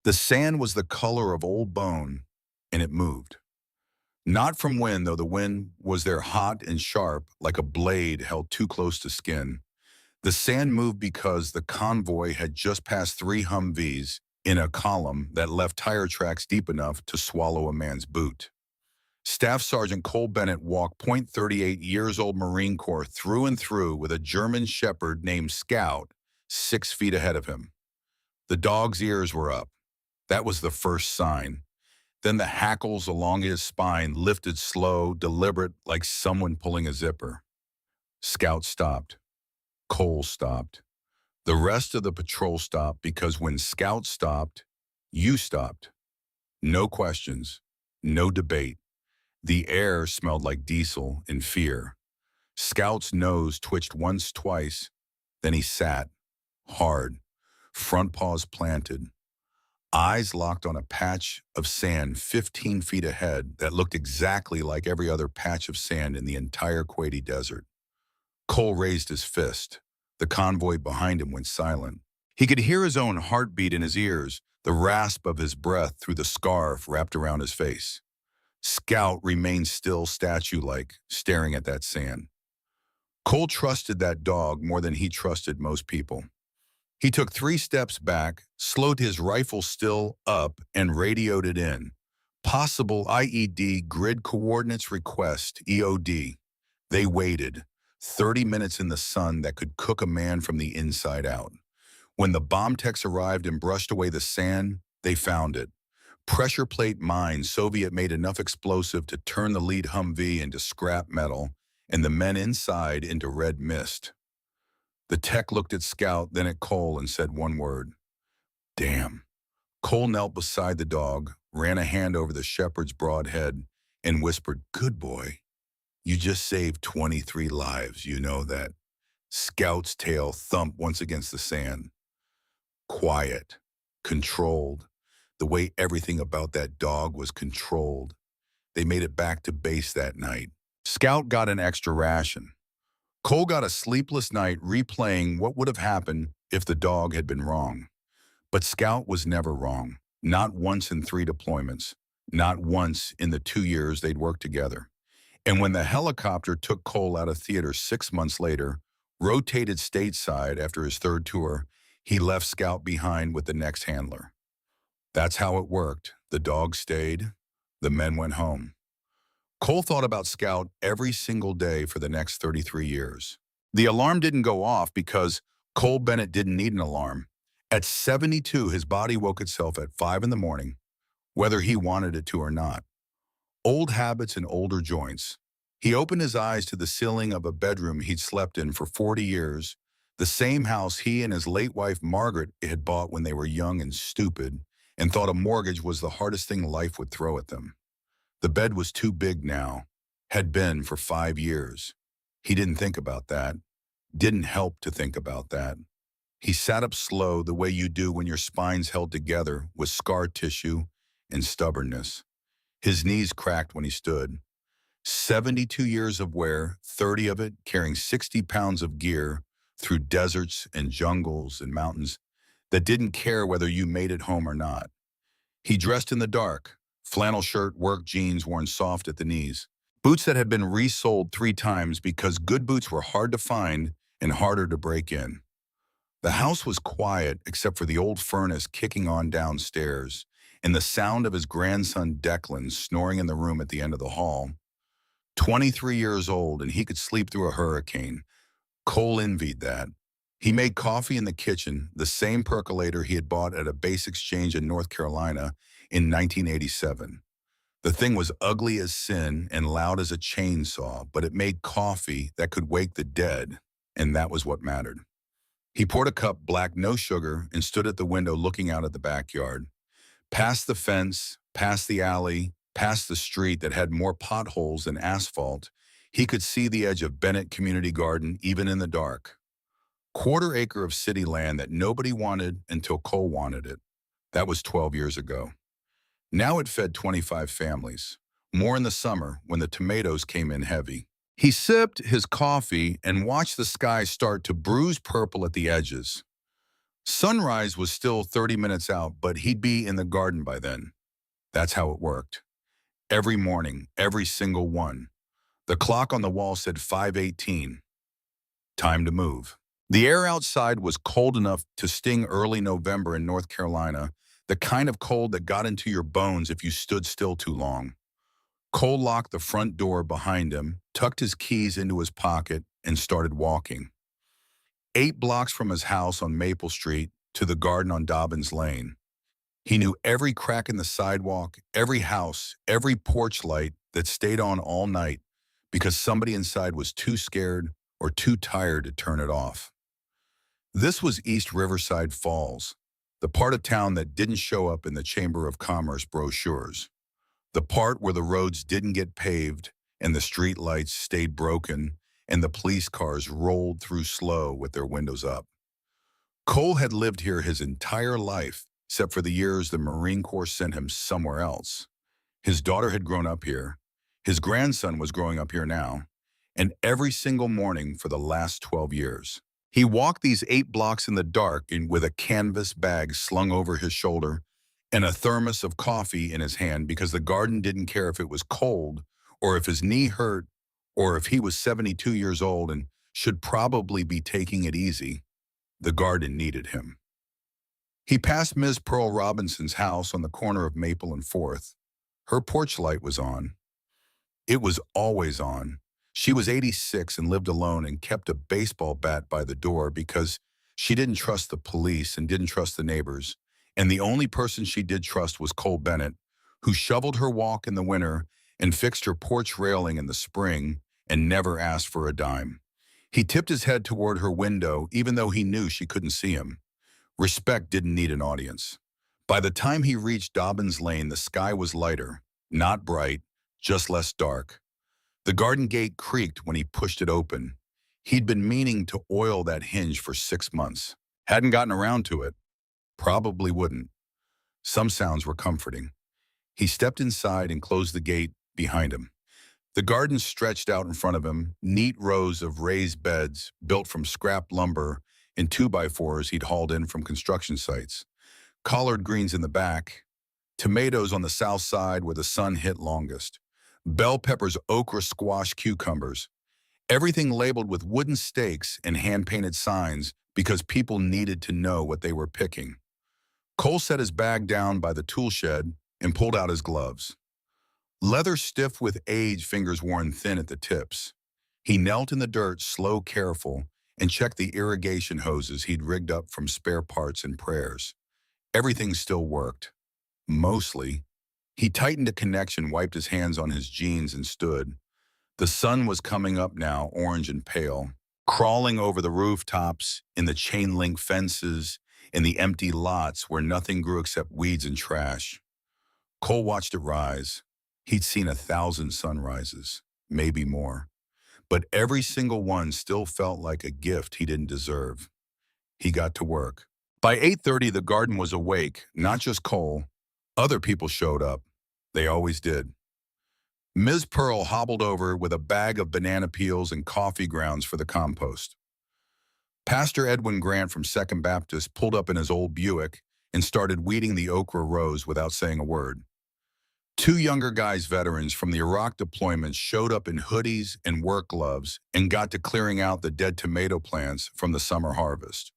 The sand was the color of old bone, and it moved. Not from wind, though the wind was there hot and sharp, like a blade held too close to skin. The sand moved because the convoy had just passed three Humvees in a column that left tire tracks deep enough to swallow a man's boot. Staff Sergeant Cole Bennett walked .38 years old Marine Corps through and through with a German Shepherd named Scout 6 feet ahead of him. The dog's ears were up. That was the first sign. Then the hackles along his spine lifted slow, deliberate, like someone pulling a zipper. Scout stopped. Cole stopped. The rest of the patrol stopped because when Scout stopped, you stopped. No questions. No debate. The air smelled like diesel and fear. Scout's nose twitched once, twice. Then he sat, hard, front paws planted, eyes locked on a patch of sand 15 feet ahead that looked exactly like every other patch of sand in the entire Quadi Desert. Cole raised his fist. The convoy behind him went silent. He could hear his own heartbeat in his ears, the rasp of his breath through the scarf wrapped around his face. Scout remained still, statue-like, staring at that sand. Cole trusted that dog more than he trusted most people. He took 3 steps back, slowed his rifle still up, and radioed it in. Possible IED grid coordinates request, EOD. They waited. 30 minutes in the sun that could cook a man from the inside out. When the bomb techs arrived and brushed away the sand, they found it. Pressure plate mines, Soviet made enough explosive to turn the lead Humvee into scrap metal and the men inside into red mist. The tech looked at Scout, then at Cole, and said one word: damn. Cole knelt beside the dog, ran a hand over the shepherd's broad head, and whispered, good boy. You just saved 23 lives, you know that. Scout's tail thumped once against the sand. Quiet, controlled, the way everything about that dog was controlled. They made it back to base that night. Scout got an extra ration. Cole got a sleepless night replaying what would have happened if the dog had been wrong. But Scout was never wrong. Not once in 3 deployments. Not once in the 2 years they'd worked together. And when the helicopter took Cole out of theater 6 months later, rotated stateside after his 3rd tour, he left Scout behind with the next handler. That's how it worked. The dog stayed. The men went home. Cole thought about Scout every single day for the next 33 years. The alarm didn't go off because Cole Bennett didn't need an alarm. At 72, his body woke itself at 5 in the morning, whether he wanted it to or not. Old habits and older joints. He opened his eyes to the ceiling of a bedroom he'd slept in for 40 years, the same house he and his late wife Margaret had bought when they were young and stupid, and thought a mortgage was the hardest thing life would throw at them. The bed was too big now, had been for 5 years. He didn't think about that, didn't help to think about that. He sat up slow the way you do when your spine's held together with scar tissue and stubbornness. His knees cracked when he stood. 72 years of wear, 30 of it carrying 60 pounds of gear through deserts and jungles and mountains that didn't care whether you made it home or not. He dressed in the dark, flannel shirt, work jeans worn soft at the knees, boots that had been resoled 3 times because good boots were hard to find and harder to break in. The house was quiet except for the old furnace kicking on downstairs and the sound of his grandson Declan snoring in the room at the end of the hall. 23 years old, and he could sleep through a hurricane. Cole envied that. He made coffee in the kitchen, the same percolator he had bought at a base exchange in North Carolina in 1987. The thing was ugly as sin and loud as a chainsaw, but it made coffee that could wake the dead, and that was what mattered. He poured a cup black, no sugar, and stood at the window looking out at the backyard. Past the fence, past the alley, past the street that had more potholes than asphalt, he could see the edge of Bennett Community Garden even in the dark. Quarter acre of city land that nobody wanted until Cole wanted it. That was 12 years ago. Now it fed 25 families, more in the summer when the tomatoes came in heavy. He sipped his coffee and watched the sky start to bruise purple at the edges. Sunrise was still 30 minutes out, but he'd be in the garden by then. That's how it worked. Every morning, every single one. The clock on the wall said 5:18. Time to move. The air outside was cold enough to sting early November in North Carolina, the kind of cold that got into your bones if you stood still too long. Cole locked the front door behind him, tucked his keys into his pocket, and started walking. 8 blocks from his house on Maple Street to the garden on Dobbins Lane. He knew every crack in the sidewalk, every house, every porch light that stayed on all night because somebody inside was too scared or too tired to turn it off. This was East Riverside Falls, the part of town that didn't show up in the Chamber of Commerce brochures, the part where the roads didn't get paved and the street lights stayed broken and the police cars rolled through slow with their windows up. Cole had lived here his entire life, except for the years the Marine Corps sent him somewhere else. His daughter had grown up here. His grandson was growing up here now. And every single morning for the last 12 years. He walked these 8 blocks in the dark with a canvas bag slung over his shoulder and a thermos of coffee in his hand because the garden didn't care if it was cold or if his knee hurt or if he was 72 years old and should probably be taking it easy. The garden needed him. He passed Ms. Pearl Robinson's house on the corner of Maple and 4th. Her porch light was on. It was always on. She was 86 and lived alone and kept a baseball bat by the door because she didn't trust the police and didn't trust the neighbors. And the only person she did trust was Cole Bennett, who shoveled her walk in the winter and fixed her porch railing in the spring and never asked for a dime. He tipped his head toward her window even though he knew she couldn't see him. Respect didn't need an audience. By the time he reached Dobbins Lane, the sky was lighter, not bright, just less dark. The garden gate creaked when he pushed it open. He'd been meaning to oil that hinge for 6 months. Hadn't gotten around to it. Probably wouldn't. Some sounds were comforting. He stepped inside and closed the gate behind him. The garden stretched out in front of him, neat rows of raised beds built from scrap lumber and 2x4s he'd hauled in from construction sites. Collard greens in the back, tomatoes on the south side where the sun hit longest, bell peppers, okra, squash, cucumbers, everything labeled with wooden stakes and hand-painted signs because people needed to know what they were picking. Cole set his bag down by the tool shed and pulled out his gloves. Leather stiff with age, fingers worn thin at the tips. He knelt in the dirt, slow, careful, and checked the irrigation hoses he'd rigged up from spare parts and prayers. Everything still worked. Mostly. He tightened a connection, wiped his hands on his jeans, and stood. The sun was coming up now, orange and pale, crawling over the rooftops, in the chain-link fences, in the empty lots where nothing grew except weeds and trash. Cole watched it rise. He'd seen 1,000 sunrises, maybe more. But every single one still felt like a gift he didn't deserve. He got to work. By 8:30, the garden was awake, not just Cole. Other people showed up. They always did. Ms. Pearl hobbled over with a bag of banana peels and coffee grounds for the compost. Pastor Edwin Grant from Second Baptist pulled up in his old Buick and started weeding the okra rows without saying a word. 2 younger guys, veterans from the Iraq deployments, showed up in hoodies and work gloves and got to clearing out the dead tomato plants from the summer harvest.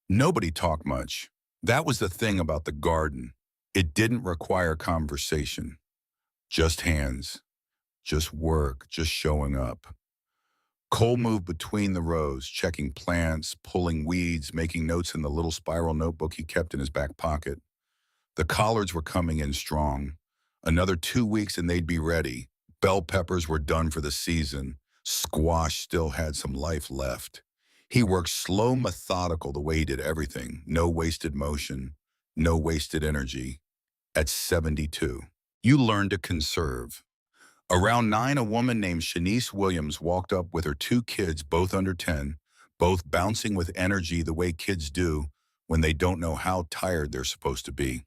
Nobody talked much. That was the thing about the garden. It didn't require conversation. Just hands. Just work. Just showing up. Cole moved between the rows, checking plants, pulling weeds, making notes in the little spiral notebook he kept in his back pocket. The collards were coming in strong. Another 2 weeks and they'd be ready. Bell peppers were done for the season. Squash still had some life left. He worked slow, methodical the way he did everything. No wasted motion, no wasted energy. At 72, you learn to conserve. Around 9, a woman named Shanice Williams walked up with her 2 kids, both under 10, both bouncing with energy the way kids do when they don't know how tired they're supposed to be.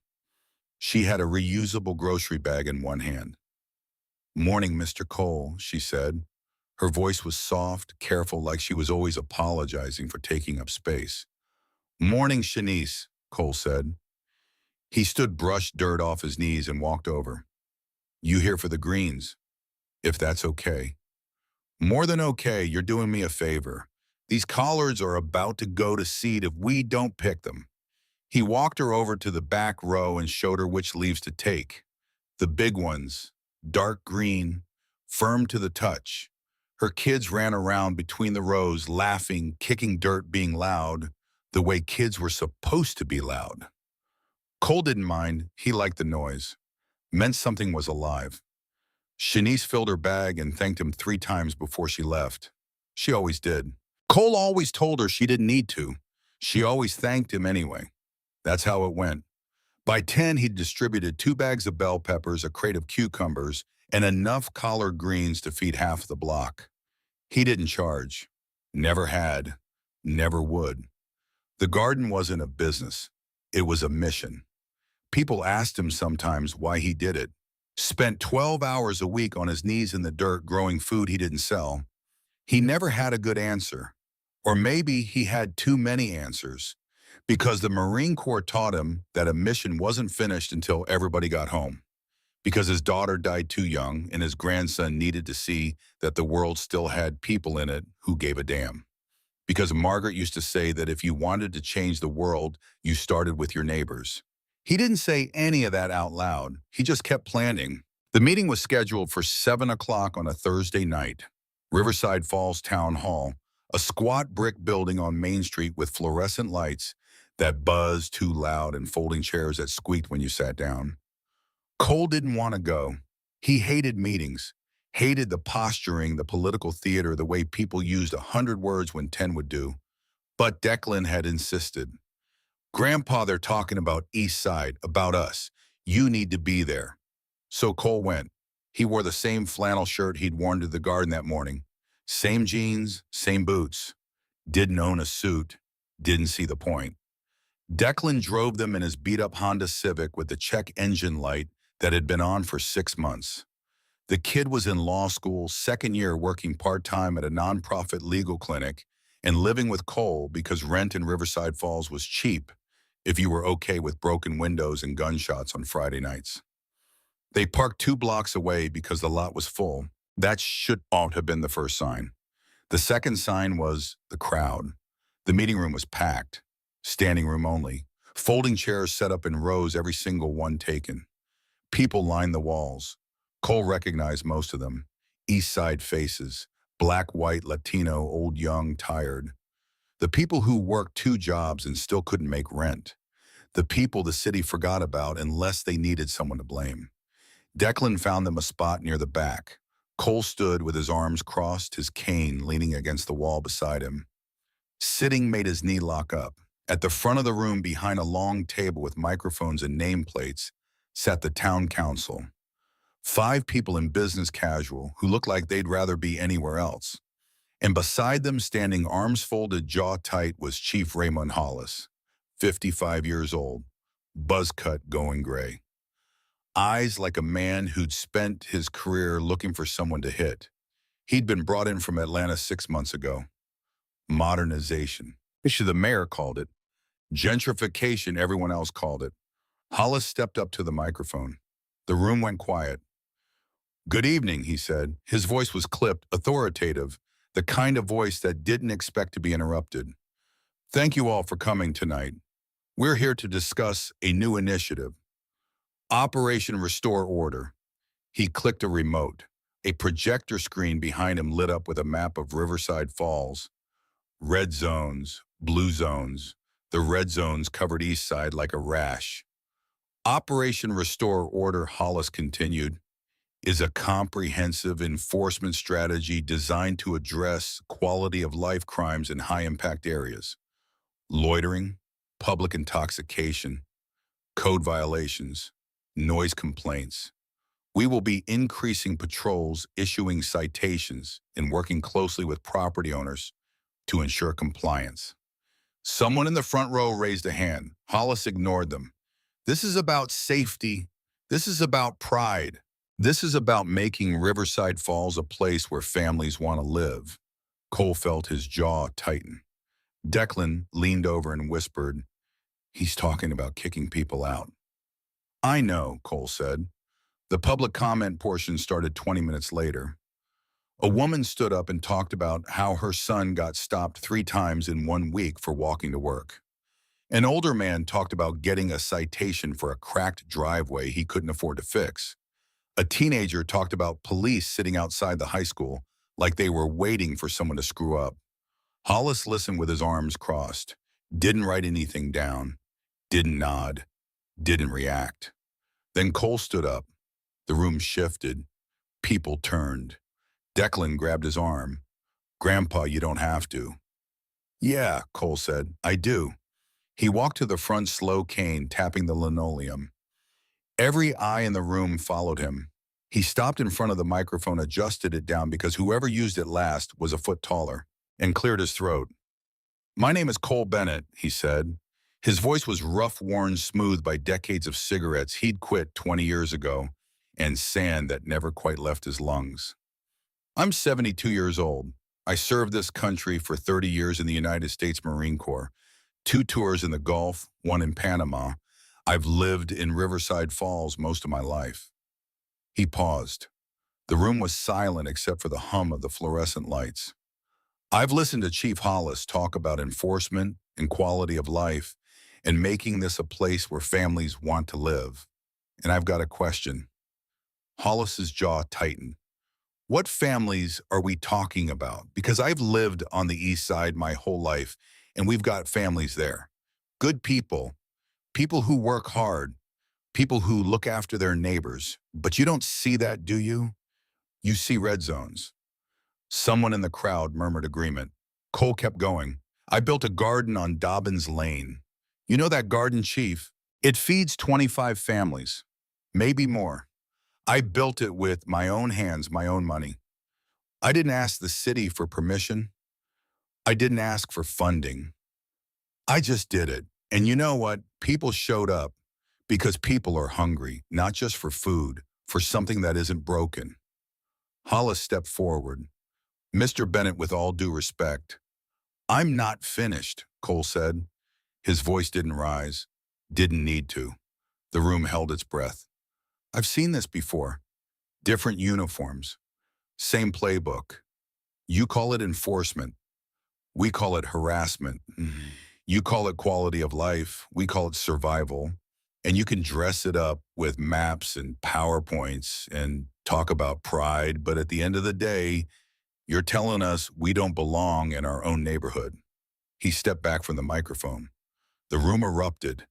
She had a reusable grocery bag in one hand. "Morning, Mr. Cole," she said. Her voice was soft, careful, like she was always apologizing for taking up space. Morning, Shanice, Cole said. He stood, brushed dirt off his knees, and walked over. You here for the greens, if that's okay. More than okay, you're doing me a favor. These collards are about to go to seed if we don't pick them. He walked her over to the back row and showed her which leaves to take. The big ones, dark green, firm to the touch. Her kids ran around between the rows, laughing, kicking dirt, being loud, the way kids were supposed to be loud. Cole didn't mind. He liked the noise. Meant something was alive. Shanice filled her bag and thanked him 3 times before she left. She always did. Cole always told her she didn't need to. She always thanked him anyway. That's how it went. By 10, he'd distributed 2 bags of bell peppers, a crate of cucumbers, and enough collard greens to feed half the block. He didn't charge. Never had. Never would. The garden wasn't a business. It was a mission. People asked him sometimes why he did it. Spent 12 hours a week on his knees in the dirt growing food he didn't sell. He never had a good answer. Or maybe he had too many answers, because the Marine Corps taught him that a mission wasn't finished until everybody got home, because his daughter died too young and his grandson needed to see that the world still had people in it who gave a damn. Because Margaret used to say that if you wanted to change the world, you started with your neighbors. He didn't say any of that out loud. He just kept planning. The meeting was scheduled for 7 o'clock on a Thursday night. Riverside Falls Town Hall, a squat brick building on Main Street with fluorescent lights that buzzed too loud and folding chairs that squeaked when you sat down. Cole didn't want to go. He hated meetings, hated the posturing, the political theater, the way people used 100 words when 10 would do. But Declan had insisted. Grandpa, they're talking about East Side, about us. You need to be there. So Cole went. He wore the same flannel shirt he'd worn to the garden that morning. Same jeans, same boots. Didn't own a suit. Didn't see the point. Declan drove them in his beat-up Honda Civic with the check engine light that had been on for 6 months. The kid was in law school, second year, working part-time at a nonprofit legal clinic and living with Cole because rent in Riverside Falls was cheap if you were okay with broken windows and gunshots on Friday nights. They parked 2 blocks away because the lot was full. That should ought have been the first sign. The second sign was the crowd. The meeting room was packed, standing room only, folding chairs set up in rows, every single one taken. People lined the walls. Cole recognized most of them. East Side faces, black, white, Latino, old, young, tired. The people who worked 2 jobs and still couldn't make rent. The people the city forgot about unless they needed someone to blame. Declan found them a spot near the back. Cole stood with his arms crossed, his cane leaning against the wall beside him. Sitting made his knee lock up. At the front of the room, behind a long table with microphones and nameplates, sat the town council. 5 people in business casual who looked like they'd rather be anywhere else. And beside them, standing arms folded, jaw tight, was Chief Raymond Hollis, 55 years old, buzz cut, going gray. Eyes like a man who'd spent his career looking for someone to hit. He'd been brought in from Atlanta 6 months ago. Modernization. The mayor called it. Gentrification, everyone else called it. Hollis stepped up to the microphone. The room went quiet. Good evening, he said. His voice was clipped, authoritative, the kind of voice that didn't expect to be interrupted. Thank you all for coming tonight. We're here to discuss a new initiative. Operation Restore Order. He clicked a remote. A projector screen behind him lit up with a map of Riverside Falls. Red zones, blue zones. The red zones covered East Side like a rash. Operation Restore Order, Hollis continued, is a comprehensive enforcement strategy designed to address quality of life crimes in high-impact areas. Loitering, public intoxication, code violations, noise complaints. We will be increasing patrols, issuing citations, and working closely with property owners to ensure compliance. Someone in the front row raised a hand. Hollis ignored them. This is about safety. This is about pride. This is about making Riverside Falls a place where families want to live. Cole felt his jaw tighten. Declan leaned over and whispered, "He's talking about kicking people out." "I know," Cole said. The public comment portion started 20 minutes later. A woman stood up and talked about how her son got stopped 3 times in 1 week for walking to work. An older man talked about getting a citation for a cracked driveway he couldn't afford to fix. A teenager talked about police sitting outside the high school like they were waiting for someone to screw up. Hollis listened with his arms crossed, didn't write anything down, didn't nod, didn't react. Then Cole stood up. The room shifted. People turned. Declan grabbed his arm. "Grandpa, you don't have to." "Yeah," Cole said, "I do." He walked to the front, slow cane, tapping the linoleum. Every eye in the room followed him. He stopped in front of the microphone, adjusted it down because whoever used it last was a foot taller, and cleared his throat. "My name is Cole Bennett," he said. His voice was rough, worn, smooth by decades of cigarettes he'd quit 20 years ago, and sand that never quite left his lungs. "I'm 72 years old. I served this country for 30 years in the United States Marine Corps, 2 tours in the Gulf, 1 in Panama. I've lived in Riverside Falls most of my life." He paused. The room was silent except for the hum of the fluorescent lights. "I've listened to Chief Hollis talk about enforcement and quality of life and making this a place where families want to live. And I've got a question." Hollis's jaw tightened. "What families are we talking about? Because I've lived on the East Side my whole life, and we've got families there. Good people, people who work hard, people who look after their neighbors. But you don't see that, do you? You see red zones." Someone in the crowd murmured agreement. Cole kept going. "I built a garden on Dobbins Lane. You know that garden, Chief? It feeds 25 families, maybe more. I built it with my own hands, my own money. I didn't ask the city for permission. I didn't ask for funding. I just did it. And you know what? People showed up because people are hungry, not just for food, for something that isn't broken." Hollis stepped forward. "Mr. Bennett, with all due respect." "I'm not finished," Cole said. His voice didn't rise, didn't need to. The room held its breath. "I've seen this before. Different uniforms, same playbook. You call it enforcement. We call it harassment. You call it quality of life. We call it survival. And you can dress it up with maps and PowerPoints and talk about pride, but at the end of the day, you're telling us we don't belong in our own neighborhood." He stepped back from the microphone. The room erupted.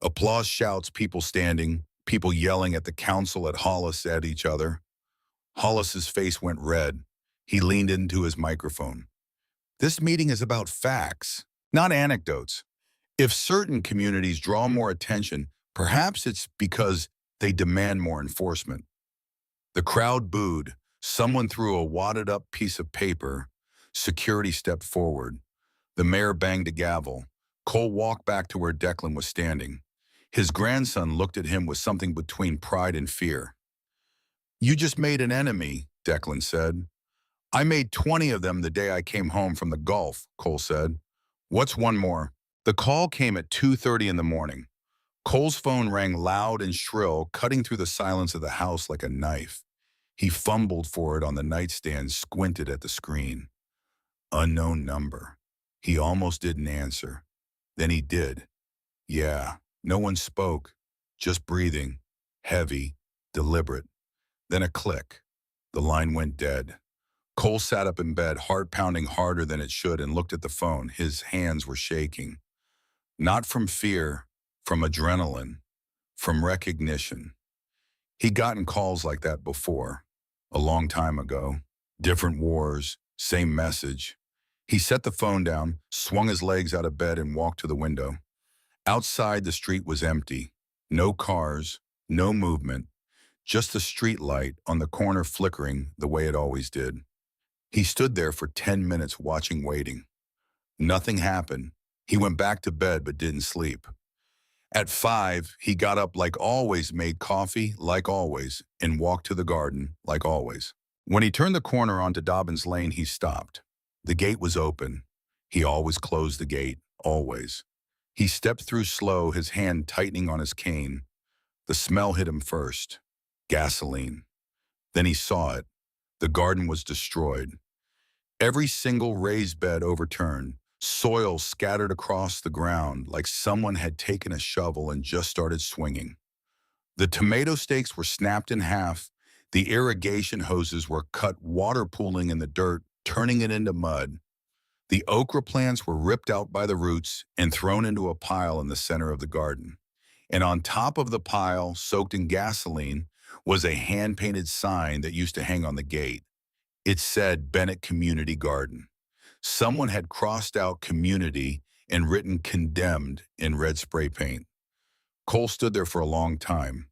Applause, shouts, people standing, people yelling at the council, at Hollis, at each other. Hollis's face went red. He leaned into his microphone. "This meeting is about facts, not anecdotes. If certain communities draw more attention, perhaps it's because they demand more enforcement." The crowd booed. Someone threw a wadded-up piece of paper. Security stepped forward. The mayor banged a gavel. Cole walked back to where Declan was standing. His grandson looked at him with something between pride and fear. "You just made an enemy," Declan said. "I made 20 of them the day I came home from the Gulf," Cole said. "What's one more?" The call came at 2:30 in the morning. Cole's phone rang loud and shrill, cutting through the silence of the house like a knife. He fumbled for it on the nightstand, squinted at the screen. Unknown number. He almost didn't answer. Then he did. Yeah, no one spoke, just breathing, heavy, deliberate. Then a click. The line went dead. Cole sat up in bed, heart pounding harder than it should, and looked at the phone. His hands were shaking. Not from fear, from adrenaline, from recognition. He'd gotten calls like that before, a long time ago. Different wars, same message. He set the phone down, swung his legs out of bed, and walked to the window. Outside, the street was empty. No cars, no movement, just the street light on the corner flickering the way it always did. He stood there for 10 minutes watching, waiting. Nothing happened. He went back to bed but didn't sleep. At 5, he got up like always, made coffee like always, and walked to the garden like always. When he turned the corner onto Dobbins Lane, he stopped. The gate was open. He always closed the gate, always. He stepped through slow, his hand tightening on his cane. The smell hit him first. Gasoline. Then he saw it. The garden was destroyed. Every single raised bed overturned, soil scattered across the ground like someone had taken a shovel and just started swinging. The tomato stakes were snapped in half. The irrigation hoses were cut, water pooling in the dirt, turning it into mud. The okra plants were ripped out by the roots and thrown into a pile in the center of the garden. And on top of the pile, soaked in gasoline, was a hand-painted sign that used to hang on the gate. It said Bennett Community Garden. Someone had crossed out community and written condemned in red spray paint. Cole stood there for a long time.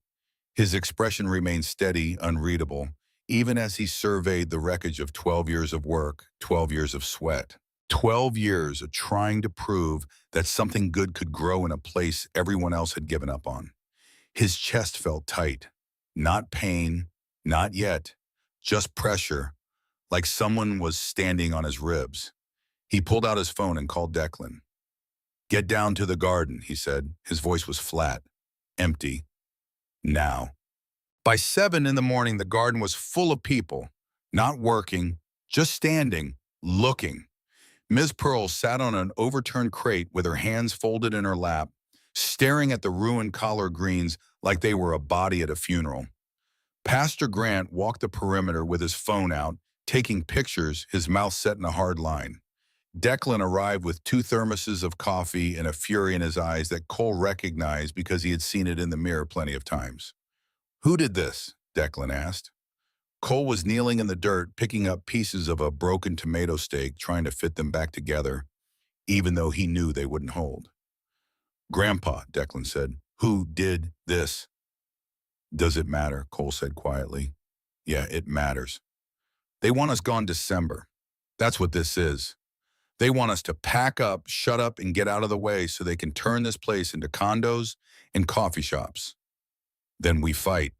His expression remained steady, unreadable, even as he surveyed the wreckage of 12 years of work, 12 years of sweat. 12 years of trying to prove that something good could grow in a place everyone else had given up on. His chest felt tight. Not pain, not yet, just pressure, like someone was standing on his ribs. He pulled out his phone and called Declan. "Get down to the garden," he said. His voice was flat, empty. Now. By 7 in the morning, the garden was full of people, not working, just standing, looking. Ms. Pearl sat on an overturned crate with her hands folded in her lap, staring at the ruined collard greens like they were a body at a funeral. Pastor Grant walked the perimeter with his phone out, taking pictures, his mouth set in a hard line. Declan arrived with 2 thermoses of coffee and a fury in his eyes that Cole recognized because he had seen it in the mirror plenty of times. "Who did this?" Declan asked. Cole was kneeling in the dirt, picking up pieces of a broken tomato steak, trying to fit them back together, even though he knew they wouldn't hold. "Grandpa," Declan said. "Who did this?" "Does it matter?" Cole said quietly. "Yeah, it matters. They want us gone December. That's what this is. They want us to pack up, shut up, and get out of the way so they can turn this place into condos and coffee shops. Then we fight."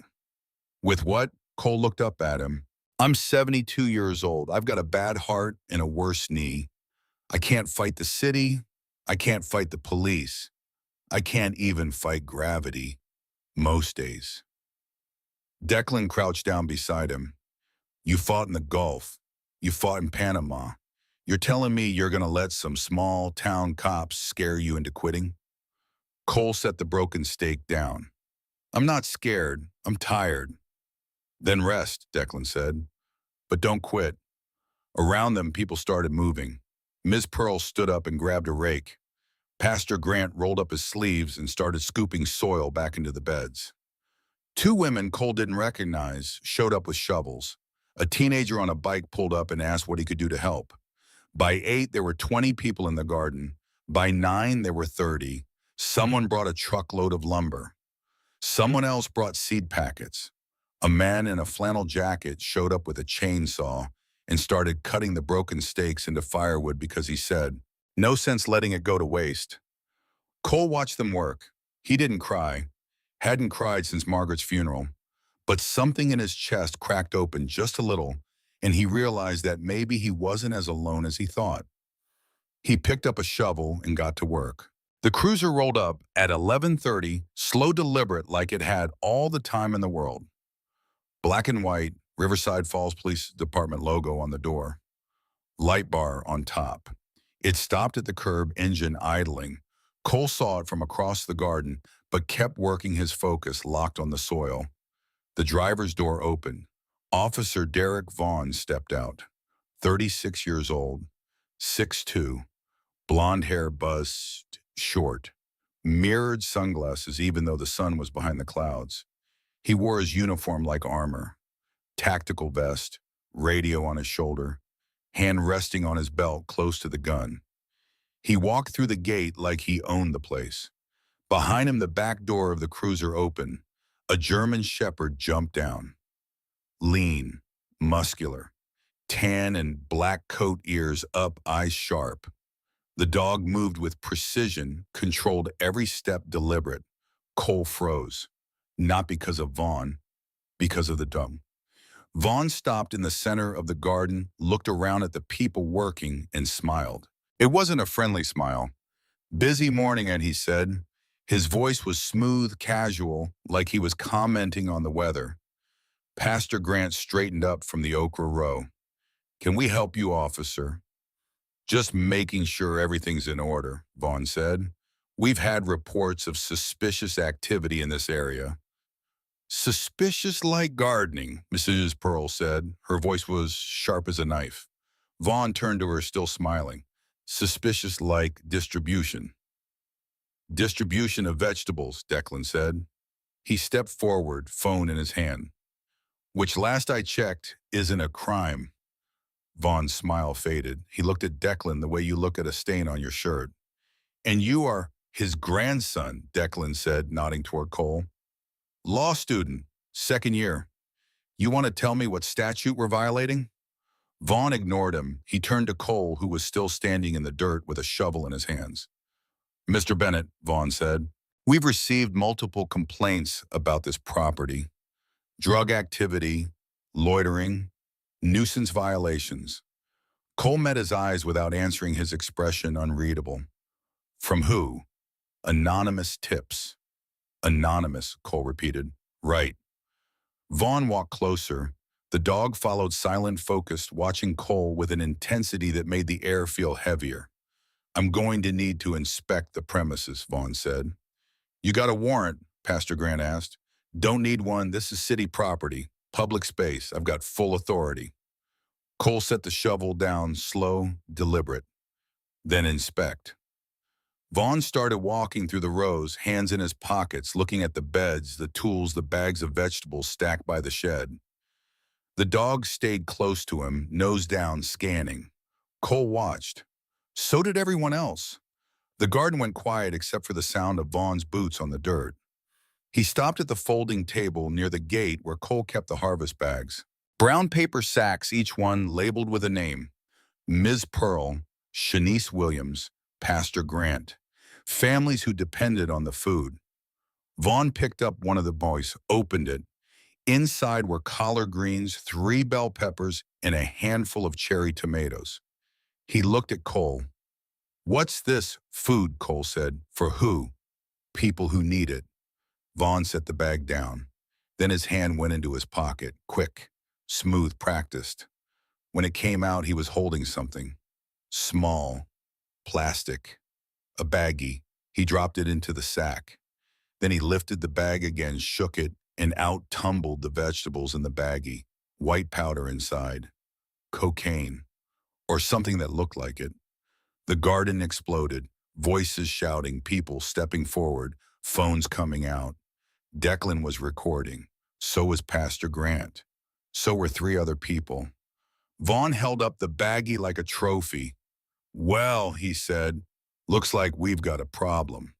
"With what?" Cole looked up at him. "I'm 72 years old. I've got a bad heart and a worse knee. I can't fight the city. I can't fight the police. I can't even fight gravity. Most days." Declan crouched down beside him. "You fought in the Gulf. You fought in Panama. You're telling me you're going to let some small-town cops scare you into quitting?" Cole set the broken steak down. "I'm not scared. I'm tired." "Then rest," Declan said. "But don't quit." Around them, people started moving. Ms. Pearl stood up and grabbed a rake. Pastor Grant rolled up his sleeves and started scooping soil back into the beds. 2 women Cole didn't recognize showed up with shovels. A teenager on a bike pulled up and asked what he could do to help. By 8, there were 20 people in the garden. By 9, there were 30. Someone brought a truckload of lumber. Someone else brought seed packets. A man in a flannel jacket showed up with a chainsaw and started cutting the broken stakes into firewood because he said, "No sense letting it go to waste." Cole watched them work. He didn't cry. Hadn't cried since Margaret's funeral. But something in his chest cracked open just a little, and he realized that maybe he wasn't as alone as he thought. He picked up a shovel and got to work. The cruiser rolled up at 11:30, slow, deliberate, like it had all the time in the world. Black and white, Riverside Falls Police Department logo on the door. Light bar on top. It stopped at the curb, engine idling. Cole saw it from across the garden, but kept working, his focus locked on the soil. The driver's door opened. Officer Derek Vaughn stepped out. 36 years old, 6'2", blonde hair buzzed short, mirrored sunglasses even though the sun was behind the clouds. He wore his uniform like armor. Tactical vest, radio on his shoulder, hand resting on his belt close to the gun. He walked through the gate like he owned the place. Behind him, the back door of the cruiser opened. A German shepherd jumped down. Lean, muscular, tan and black coat, ears up, eyes sharp. The dog moved with precision, controlled every step, deliberate. Cole froze, not because of Vaughn, because of the dog. Vaughn stopped in the center of the garden, looked around at the people working, and smiled. It wasn't a friendly smile. Busy morning, and he said. His voice was smooth, casual, like he was commenting on the weather. Pastor Grant straightened up from the okra row. Can we help you, officer? Just making sure everything's in order, Vaughn said. We've had reports of suspicious activity in this area. Suspicious like gardening, Mrs. Pearl said. Her voice was sharp as a knife. Vaughn turned to her, still smiling. Suspicious like distribution. Distribution of vegetables, Declan said. He stepped forward, phone in his hand. Which last I checked isn't a crime. Vaughn's smile faded. He looked at Declan the way you look at a stain on your shirt. And you are his grandson, Declan said, nodding toward Cole. Law student, second year. You want to tell me what statute we're violating? Vaughn ignored him. He turned to Cole, who was still standing in the dirt with a shovel in his hands. Mr. Bennett, Vaughn said, we've received multiple complaints about this property. Drug activity, loitering, nuisance violations. Cole met his eyes without answering, his expression unreadable. From who? Anonymous tips. Anonymous, Cole repeated. Right. Vaughn walked closer. The dog followed, silent, focused, watching Cole with an intensity that made the air feel heavier. I'm going to need to inspect the premises, Vaughn said. You got a warrant? Pastor Grant asked. Don't need one. This is city property, public space. I've got full authority. Cole set the shovel down, slow, deliberate. Then inspect. Vaughn started walking through the rows, hands in his pockets, looking at the beds, the tools, the bags of vegetables stacked by the shed. The dog stayed close to him, nose down, scanning. Cole watched. So did everyone else. The garden went quiet except for the sound of Vaughn's boots on the dirt. He stopped at the folding table near the gate where Cole kept the harvest bags. Brown paper sacks, each one labeled with a name. Ms. Pearl, Shanice Williams, Pastor Grant. Families who depended on the food. Vaughn picked up one of the boys, opened it. Inside were collard greens, 3 bell peppers, and a handful of cherry tomatoes. He looked at Cole. What's this? Food, Cole said. For who? People who need it. Vaughn set the bag down. Then his hand went into his pocket, quick, smooth, practiced. When it came out, he was holding something. Small, plastic, a baggie. He dropped it into the sack. Then he lifted the bag again, shook it, and out tumbled the vegetables in the baggie, white powder inside. Cocaine, or something that looked like it. The garden exploded, voices shouting, people stepping forward, phones coming out. Declan was recording. So was Pastor Grant. So were 3 other people. Vaughn held up the baggie like a trophy. Well, he said, looks like we've got a problem.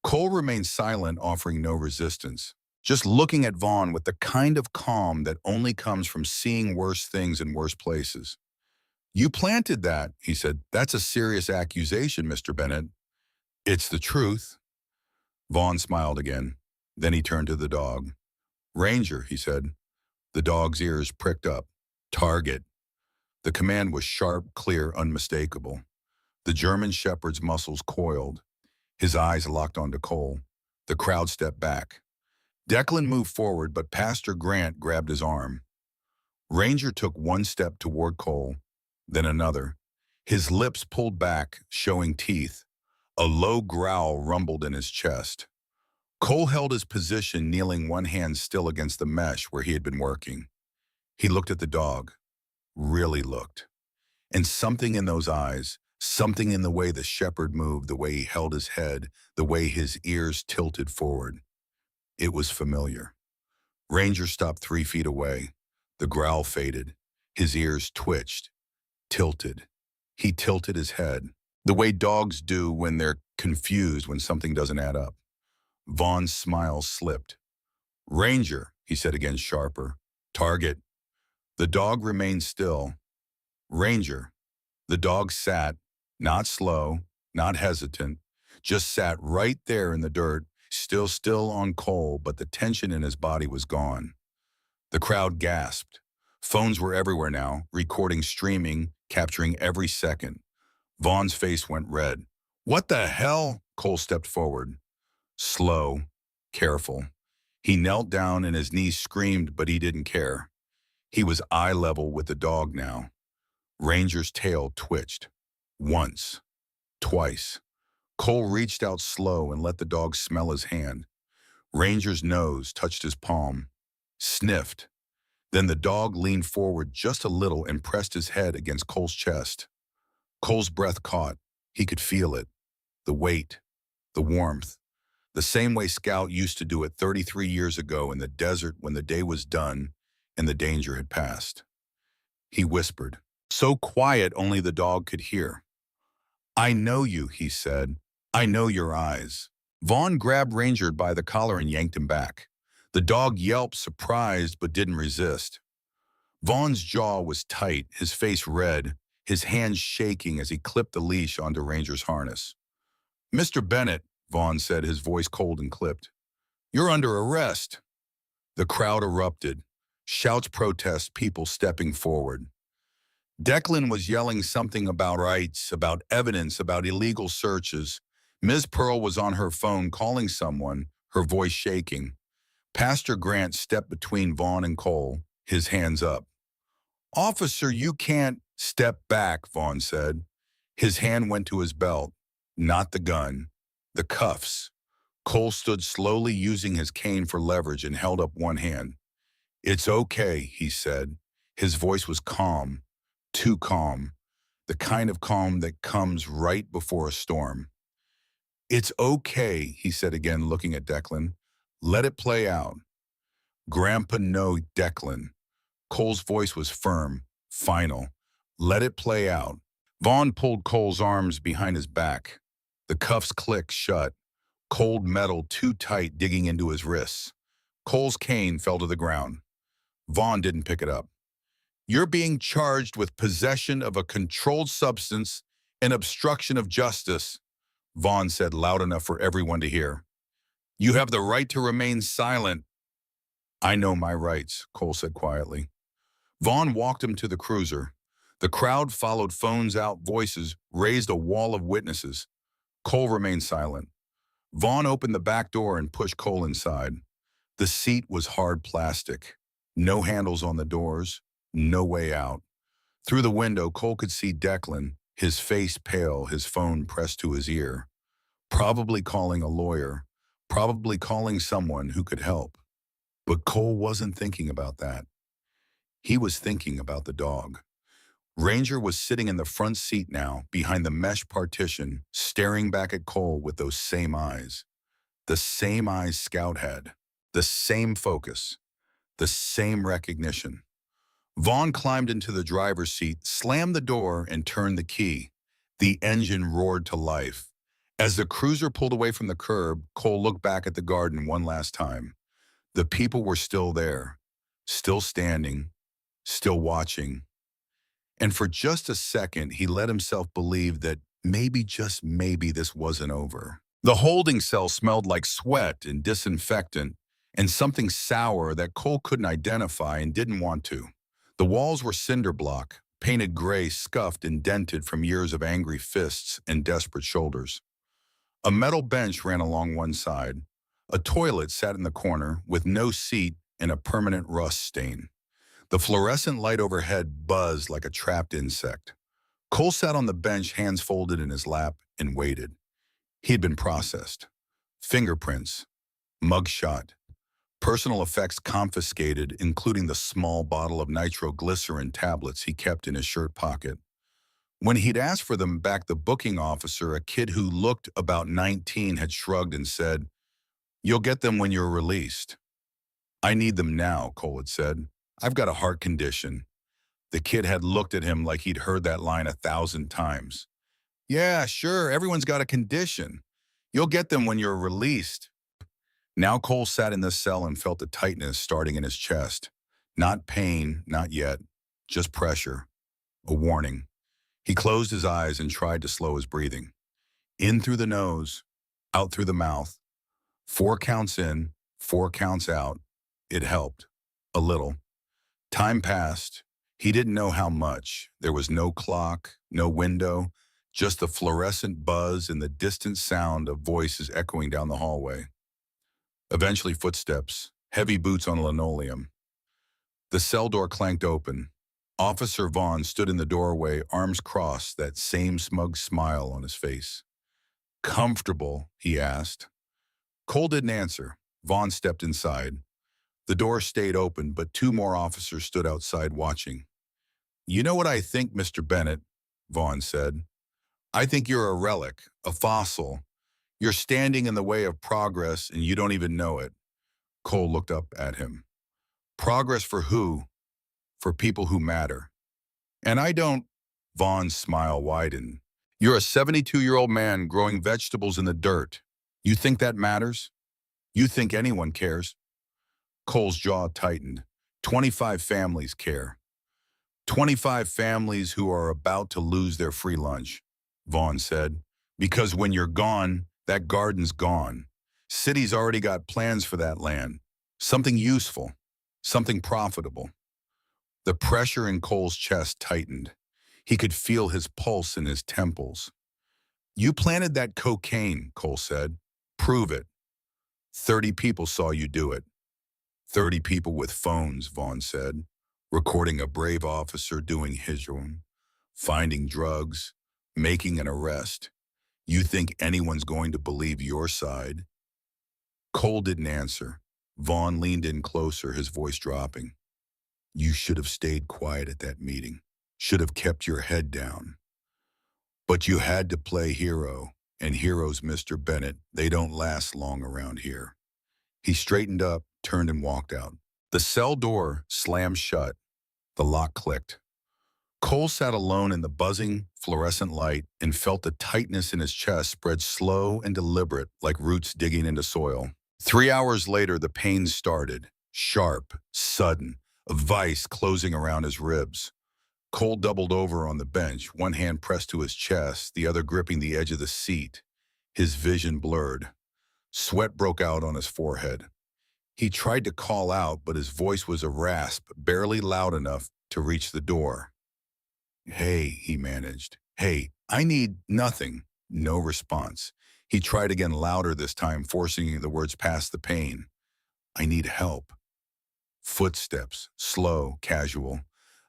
Cole remained silent, offering no resistance, just looking at Vaughn with the kind of calm that only comes from seeing worse things in worse places. You planted that, he said. That's a serious accusation, Mr. Bennett. It's the truth. Vaughn smiled again. Then he turned to the dog. Ranger, he said. The dog's ears pricked up. Target. The command was sharp, clear, unmistakable. The German shepherd's muscles coiled. His eyes locked onto Cole. The crowd stepped back. Declan moved forward, but Pastor Grant grabbed his arm. Ranger took one step toward Cole, then another. His lips pulled back, showing teeth. A low growl rumbled in his chest. Cole held his position, kneeling, one hand still against the mesh where he had been working. He looked at the dog. Really looked. And something in those eyes, something in the way the shepherd moved, the way he held his head, the way his ears tilted forward. It was familiar. Ranger stopped 3 feet away. The growl faded. His ears twitched, tilted. He tilted his head, the way dogs do when they're confused when something doesn't add up. Vaughn's smile slipped. Ranger, he said again, sharper. Target. The dog remained still. Ranger. The dog sat, not slow, not hesitant, just sat right there in the dirt, still on Cole, but the tension in his body was gone. The crowd gasped. Phones were everywhere now, recording, streaming, capturing every second. Vaughn's face went red. What the hell? Cole stepped forward. Slow, careful. He knelt down and his knees screamed, but he didn't care. He was eye level with the dog now. Ranger's tail twitched. Once. Twice. Cole reached out slow and let the dog smell his hand. Ranger's nose touched his palm. Sniffed. Then the dog leaned forward just a little and pressed his head against Cole's chest. Cole's breath caught. He could feel it. The weight. The warmth. The same way Scout used to do it 33 years ago in the desert when the day was done and the danger had passed. He whispered, so quiet only the dog could hear. I know you, he said. I know your eyes. Vaughn grabbed Ranger by the collar and yanked him back. The dog yelped, surprised, but didn't resist. Vaughn's jaw was tight, his face red, his hands shaking as he clipped the leash onto Ranger's harness. Mr. Bennett, Vaughn said, his voice cold and clipped. You're under arrest. The crowd erupted. Shouts protest, people stepping forward. Declan was yelling something about rights, about evidence, about illegal searches. Ms. Pearl was on her phone calling someone, her voice shaking. Pastor Grant stepped between Vaughn and Cole, his hands up. Officer, you can't. Step back, Vaughn said. His hand went to his belt. Not the gun. The cuffs. Cole stood slowly, using his cane for leverage, and held up one hand. It's okay, he said. His voice was calm, too calm, the kind of calm that comes right before a storm. It's okay, he said again, looking at Declan. Let it play out. Grandpa, no, Declan. Cole's voice was firm, final. Let it play out. Vaughn pulled Cole's arms behind his back. The cuffs clicked shut, cold metal too tight digging into his wrists. Cole's cane fell to the ground. Vaughn didn't pick it up. You're being charged with possession of a controlled substance and obstruction of justice, Vaughn said loud enough for everyone to hear. You have the right to remain silent. I know my rights, Cole said quietly. Vaughn walked him to the cruiser. The crowd followed, phones out, voices, raised a wall of witnesses. Cole remained silent. Vaughn opened the back door and pushed Cole inside. The seat was hard plastic. No handles on the doors. No way out. Through the window, Cole could see Declan, his face pale, his phone pressed to his ear. Probably calling a lawyer. Probably calling someone who could help. But Cole wasn't thinking about that. He was thinking about the dog. Ranger was sitting in the front seat now, behind the mesh partition, staring back at Cole with those same eyes. The same eyes Scout had. The same focus. The same recognition. Vaughn climbed into the driver's seat, slammed the door, and turned the key. The engine roared to life. As the cruiser pulled away from the curb, Cole looked back at the garden one last time. The people were still there, still standing, still watching. And for just a second, he let himself believe that maybe, just maybe, this wasn't over. The holding cell smelled like sweat and disinfectant and something sour that Cole couldn't identify and didn't want to. The walls were cinder block, painted gray, scuffed and dented from years of angry fists and desperate shoulders. A metal bench ran along one side. A toilet sat in the corner with no seat and a permanent rust stain. The fluorescent light overhead buzzed like a trapped insect. Cole sat on the bench, hands folded in his lap, and waited. He had been processed. Fingerprints, mugshot, personal effects confiscated, including the small bottle of nitroglycerin tablets he kept in his shirt pocket. When he'd asked for them back, the booking officer, a kid who looked about 19, had shrugged and said, "You'll get them when you're released." "I need them now," Cole had said. "I've got a heart condition." The kid had looked at him like he'd heard that line 1,000 times. "Yeah, sure, everyone's got a condition. You'll get them when you're released." Now Cole sat in the cell and felt a tightness starting in his chest. Not pain, not yet, just pressure. A warning. He closed his eyes and tried to slow his breathing. In through the nose, out through the mouth. 4 counts in, 4 counts out. It helped. A little. Time passed. He didn't know how much. There was no clock, no window, just the fluorescent buzz and the distant sound of voices echoing down the hallway. Eventually footsteps, heavy boots on linoleum. The cell door clanked open. Officer Vaughn stood in the doorway, arms crossed, that same smug smile on his face. "Comfortable?" he asked. Cole didn't answer. Vaughn stepped inside. The door stayed open, but two more officers stood outside watching. "You know what I think, Mr. Bennett," Vaughn said. "I think you're a relic, a fossil. You're standing in the way of progress and you don't even know it." Cole looked up at him. "Progress for who?" "For people who matter." "And I don't—" Vaughn's smile widened. "You're a 72-year-old man growing vegetables in the dirt. You think that matters? You think anyone cares?" Cole's jaw tightened. 25 families care. 25 families who are about to lose their free lunch, Vaughn said. "Because when you're gone, that garden's gone. City's already got plans for that land. Something useful. Something profitable." The pressure in Cole's chest tightened. He could feel his pulse in his temples. "You planted that cocaine," Cole said. "Prove it." 30 people saw you do it. 30 people with phones, Vaughn said. Recording a brave officer doing his own, finding drugs, making an arrest. You think anyone's going to believe your side? Cole didn't answer. Vaughn leaned in closer, his voice dropping. "You should have stayed quiet at that meeting. Should have kept your head down. But you had to play hero, and heroes, Mr. Bennett, they don't last long around here." He straightened up, turned and walked out. The cell door slammed shut. The lock clicked. Cole sat alone in the buzzing, fluorescent light and felt the tightness in his chest spread slow and deliberate like roots digging into soil. 3 hours later, the pain started, sharp, sudden, a vice closing around his ribs. Cole doubled over on the bench, one hand pressed to his chest, the other gripping the edge of the seat. His vision blurred. Sweat broke out on his forehead. He tried to call out, but his voice was a rasp, barely loud enough to reach the door. "Hey," he managed. "Hey, I need nothing." No response. He tried again, louder this time, forcing the words past the pain. "I need help." Footsteps, slow, casual.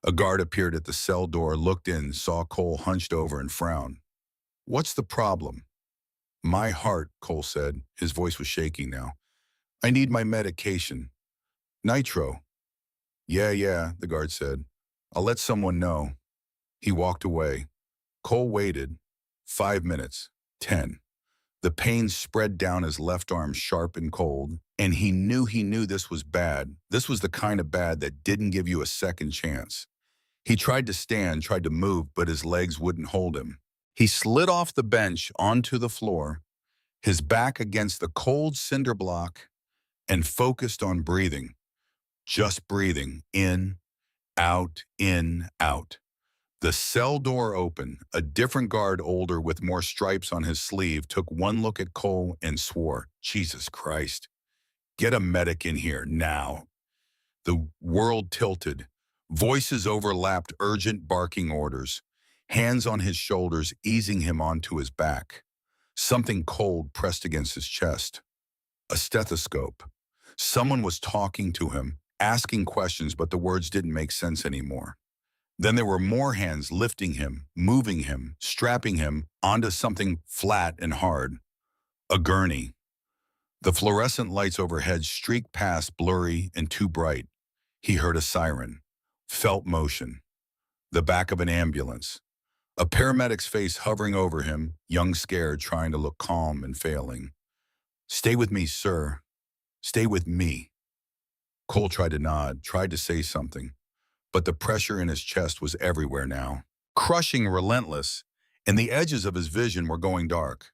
A guard appeared at the cell door, looked in, saw Cole hunched over and frowned. "What's the problem?" "My heart," Cole said. His voice was shaking now. "I need my medication." "Nitro." Yeah, the guard said. "I'll let someone know." He walked away. Cole waited. 5 minutes. 10. The pain spread down his left arm, sharp and cold, and he knew this was bad. This was the kind of bad that didn't give you a second chance. He tried to stand, tried to move, but his legs wouldn't hold him. He slid off the bench onto the floor, his back against the cold cinder block, and focused on breathing. Just breathing. In, out, in, out. The cell door opened. A different guard, older with more stripes on his sleeve, took one look at Cole and swore, "Jesus Christ. Get a medic in here, now." The world tilted. Voices overlapped, urgent barking orders. Hands on his shoulders, easing him onto his back. Something cold pressed against his chest. A stethoscope. Someone was talking to him, asking questions, but the words didn't make sense anymore. Then there were more hands lifting him, moving him, strapping him onto something flat and hard. A gurney. The fluorescent lights overhead streaked past, blurry and too bright. He heard a siren, felt motion. The back of an ambulance. A paramedic's face hovering over him, young, scared, trying to look calm and failing. "Stay with me, sir. Stay with me." Cole tried to nod, tried to say something, but the pressure in his chest was everywhere now. Crushing, relentless, and the edges of his vision were going dark.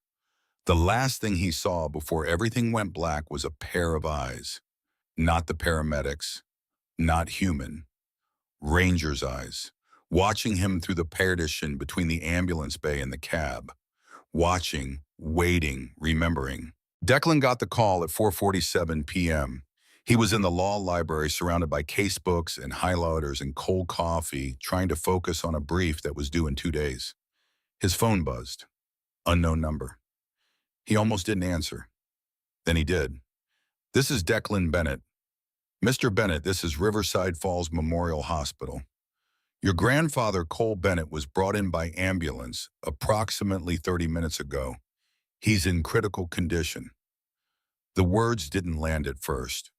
The last thing he saw before everything went black was a pair of eyes. Not the paramedics, not human. Ranger's eyes, watching him through the partition between the ambulance bay and the cab. Watching, waiting, remembering. Declan got the call at 4:47 p.m. He was in the law library surrounded by casebooks and highlighters and cold coffee, trying to focus on a brief that was due in 2 days. His phone buzzed. Unknown number. He almost didn't answer. Then he did. This is Declan Bennett. Mr. Bennett, this is Riverside Falls Memorial Hospital. Your grandfather, Cole Bennett, was brought in by ambulance approximately 30 minutes ago. He's in critical condition. The words didn't land at first.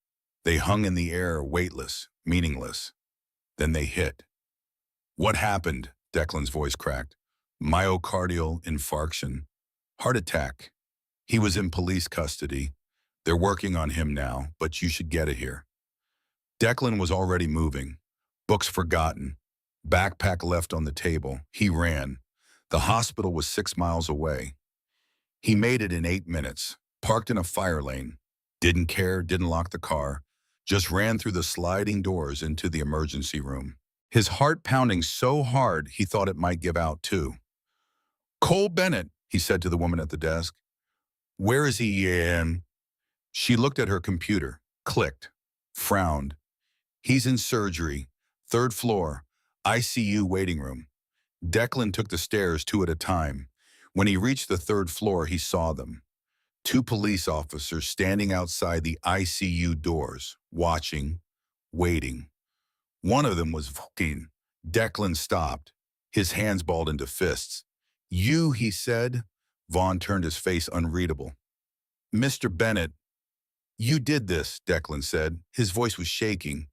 They hung in the air, weightless, meaningless. Then they hit. What happened? Declan's voice cracked. Myocardial infarction. Heart attack. He was in police custody. They're working on him now, but you should get it here. Declan was already moving. Books forgotten. Backpack left on the table. He ran. The hospital was 6 miles away. He made it in 8 minutes. Parked in a fire lane. Didn't care, didn't lock the car. Just ran through the sliding doors into the emergency room. His heart pounding so hard he thought it might give out too. Cole Bennett, he said to the woman at the desk. Where is he in? She looked at her computer, clicked, frowned. He's in surgery, 3rd floor, ICU waiting room. Declan took the stairs 2 at a time. When he reached the 3rd floor, he saw them. 2 police officers standing outside the ICU doors, watching, waiting. One of them was fucking. Declan stopped. His hands balled into fists. You, he said. Vaughn turned his face unreadable. Mr. Bennett, you did this, Declan said. His voice was shaking.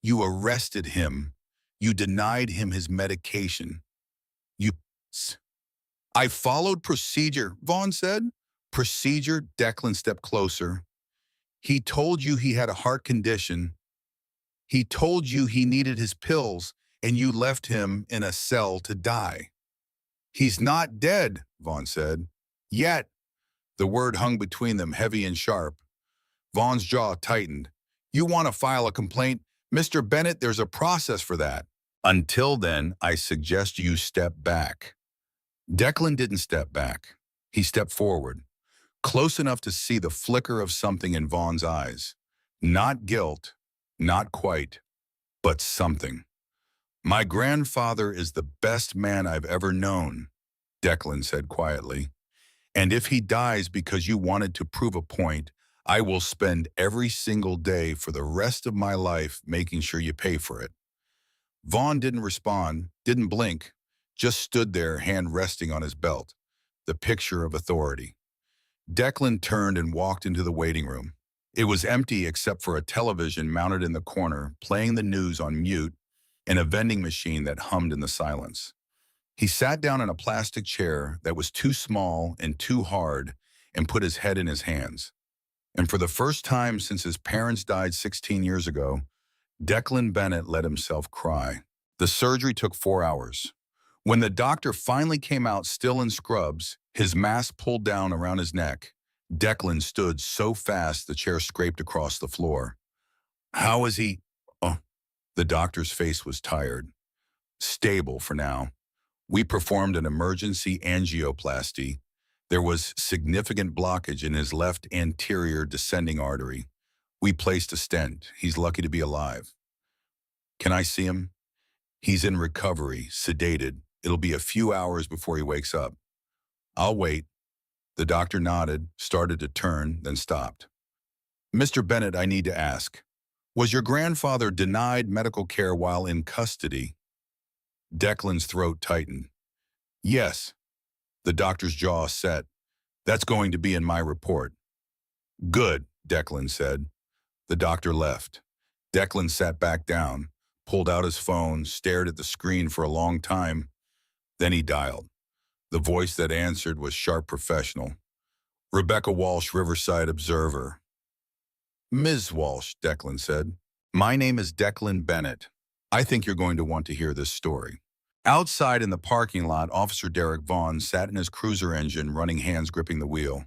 You arrested him. You denied him his medication. You... I followed procedure, Vaughn said. Procedure? Declan stepped closer. He told you he had a heart condition. He told you he needed his pills, and you left him in a cell to die. He's not dead, Vaughn said. Yet. The word hung between them, heavy and sharp. Vaughn's jaw tightened. You want to file a complaint? Mr. Bennett, there's a process for that. Until then, I suggest you step back. Declan didn't step back. He stepped forward, close enough to see the flicker of something in Vaughn's eyes. Not guilt, not quite, but something. My grandfather is the best man I've ever known, Declan said quietly. And if he dies because you wanted to prove a point, I will spend every single day for the rest of my life making sure you pay for it. Vaughn didn't respond, didn't blink, just stood there, hand resting on his belt, the picture of authority. Declan turned and walked into the waiting room. It was empty except for a television mounted in the corner, playing the news on mute, and a vending machine that hummed in the silence. He sat down in a plastic chair that was too small and too hard and put his head in his hands. And for the first time since his parents died 16 years ago, Declan Bennett let himself cry. The surgery took 4 hours. When the doctor finally came out still in scrubs, his mask pulled down around his neck, Declan stood so fast the chair scraped across the floor. How is he? Oh, the doctor's face was tired. Stable for now. We performed an emergency angioplasty. There was significant blockage in his left anterior descending artery. We placed a stent. He's lucky to be alive. Can I see him? He's in recovery, sedated. It'll be a few hours before he wakes up. I'll wait. The doctor nodded, started to turn, then stopped. Mr. Bennett, I need to ask. Was your grandfather denied medical care while in custody? Declan's throat tightened. Yes. The doctor's jaw set. That's going to be in my report. Good, Declan said. The doctor left. Declan sat back down, pulled out his phone, stared at the screen for a long time. Then he dialed. The voice that answered was sharp professional. Rebecca Walsh, Riverside Observer. Ms. Walsh, Declan said. My name is Declan Bennett. I think you're going to want to hear this story. Outside in the parking lot, Officer Derek Vaughn sat in his cruiser engine, running hands gripping the wheel.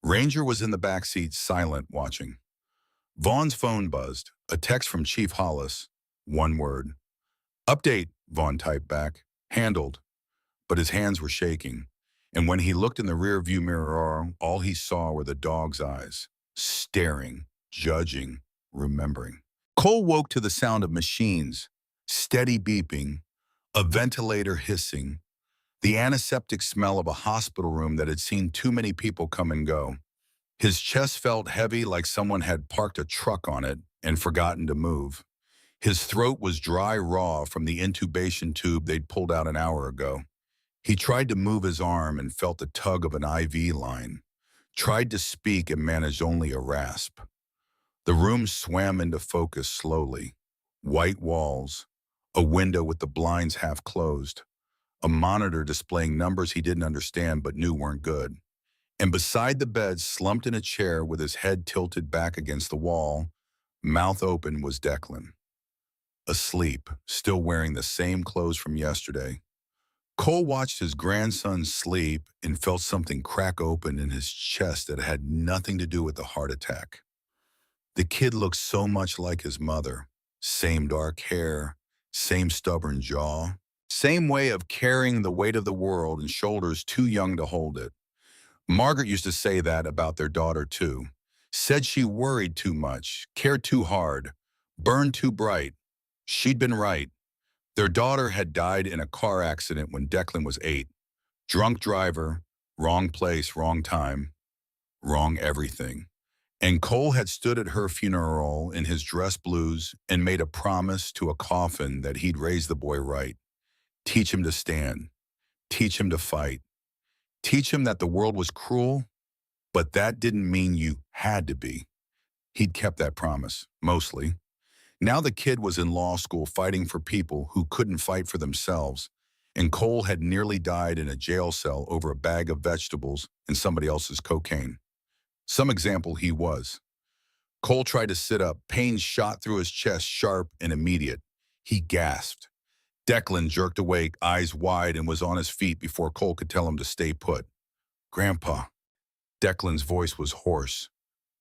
Ranger was in the back seat, silent, watching. Vaughn's phone buzzed. A text from Chief Hollis. One word. Update, Vaughn typed back. Handled. But his hands were shaking. And when he looked in the rear-view mirror, all he saw were the dog's eyes. Staring, judging, remembering. Cole woke to the sound of machines. Steady beeping. A ventilator hissing. The antiseptic smell of a hospital room that had seen too many people come and go. His chest felt heavy like someone had parked a truck on it and forgotten to move. His throat was dry raw from the intubation tube they'd pulled out an hour ago. He tried to move his arm and felt the tug of an IV line. Tried to speak and managed only a rasp. The room swam into focus slowly. White walls, a window with the blinds half closed, a monitor displaying numbers he didn't understand but knew weren't good. And beside the bed, slumped in a chair with his head tilted back against the wall, mouth open, was Declan. Asleep, still wearing the same clothes from yesterday. Cole watched his grandson sleep and felt something crack open in his chest that had nothing to do with the heart attack. The kid looked so much like his mother. Same dark hair, same stubborn jaw, same way of carrying the weight of the world and shoulders too young to hold it. Margaret used to say that about their daughter too. Said she worried too much, cared too hard, burned too bright. She'd been right. Their daughter had died in a car accident when Declan was 8. Drunk driver, wrong place, wrong time, wrong everything. And Cole had stood at her funeral in his dress blues and made a promise to a coffin that he'd raise the boy right, teach him to stand, teach him to fight, teach him that the world was cruel, but that didn't mean you had to be. He'd kept that promise, mostly. Now the kid was in law school fighting for people who couldn't fight for themselves, and Cole had nearly died in a jail cell over a bag of vegetables and somebody else's cocaine. Some example he was. Cole tried to sit up. Pain shot through his chest, sharp and immediate. He gasped. Declan jerked awake, eyes wide, and was on his feet before Cole could tell him to stay put. "Grandpa." Declan's voice was hoarse.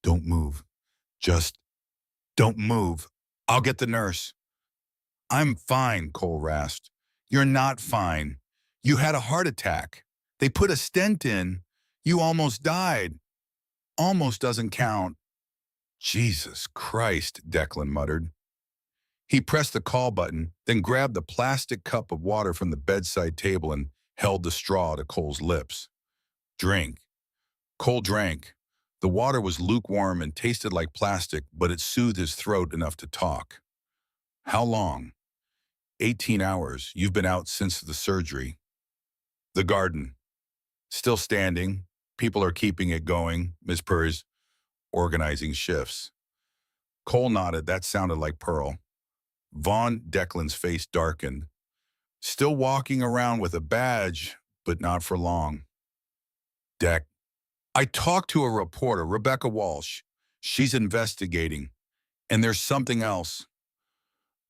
"Don't move. Just don't move. I'll get the nurse." "I'm fine," Cole rasped. "You're not fine. You had a heart attack. They put a stent in. You almost died." "Almost doesn't count." "Jesus Christ," Declan muttered. He pressed the call button, then grabbed the plastic cup of water from the bedside table and held the straw to Cole's lips. "Drink." Cole drank. The water was lukewarm and tasted like plastic, but it soothed his throat enough to talk. "How long?" 18 hours. You've been out since the surgery." "The garden. Still standing. People are keeping it going. Miss Purr's organizing shifts." Cole nodded. That sounded like Pearl. Vaughn, Declan's face darkened. "Still walking around with a badge, but not for long." "Dec, I talked to a reporter, Rebecca Walsh. She's investigating. And there's something else."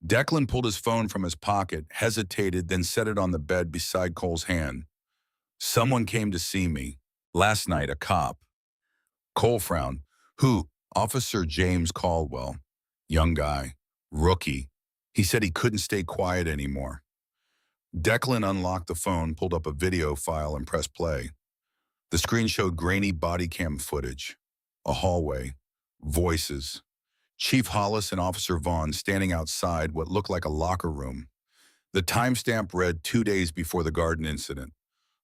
Declan pulled his phone from his pocket, hesitated, then set it on the bed beside Cole's hand. "Someone came to see me. Last night, a cop." Cole frowned. "Who?" "Officer James Caldwell. Young guy. Rookie. He said he couldn't stay quiet anymore." Declan unlocked the phone, pulled up a video file, and pressed play. The screen showed grainy body cam footage. A hallway. Voices. Chief Hollis and Officer Vaughn standing outside what looked like a locker room. The timestamp read 2 days before the garden incident.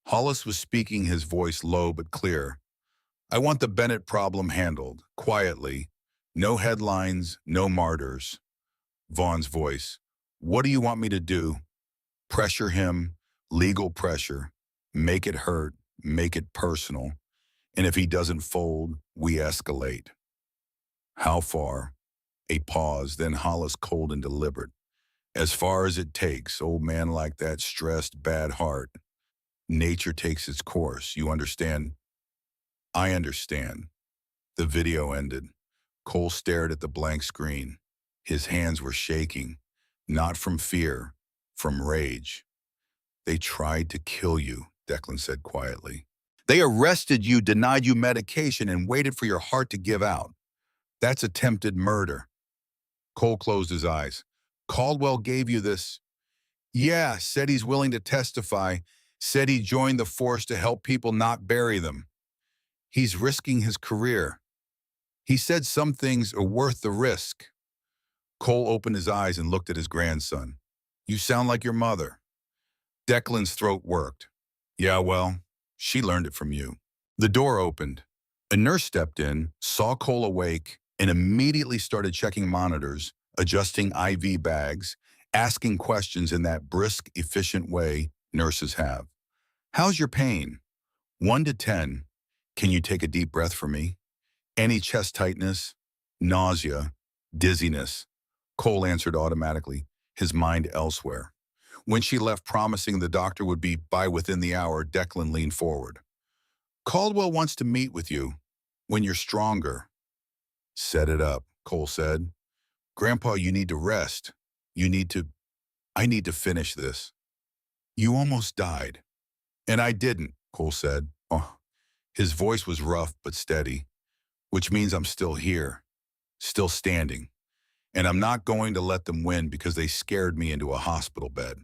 Hollis was speaking, his voice low but clear. "I want the Bennett problem handled, quietly. No headlines, no martyrs." Vaughn's voice. "What do you want me to do?" "Pressure him, legal pressure. Make it hurt, make it personal. And if he doesn't fold, we escalate." "How far?" A pause, then Hollis, cold and deliberate. "As far as it takes, old man like that, stressed, bad heart. Nature takes its course, you understand?" "I understand." The video ended. Cole stared at the blank screen. His hands were shaking, not from fear, from rage. "They tried to kill you," Declan said quietly. "They arrested you, denied you medication, and waited for your heart to give out. That's attempted murder." Cole closed his eyes. "Caldwell gave you this?" "Yeah, said he's willing to testify, said he joined the force to help people not bury them. He's risking his career. He said some things are worth the risk." Cole opened his eyes and looked at his grandson. "You sound like your mother." Declan's throat worked. Yeah, well, she learned it from you. The door opened. A nurse stepped in, saw Cole awake, and immediately started checking monitors, adjusting IV bags, asking questions in that brisk, efficient way nurses have. How's your pain? 1 to 10. Can you take a deep breath for me? Any chest tightness? Nausea? Dizziness? Cole answered automatically, his mind elsewhere. When she left promising the doctor would be by within the hour, Declan leaned forward. Caldwell wants to meet with you when you're stronger. Set it up, Cole said. Grandpa, you need to rest. You need to, I need to finish this. You almost died. And I didn't, Cole said. Oh, his voice was rough but steady, which means I'm still here, still standing. And I'm not going to let them win because they scared me into a hospital bed.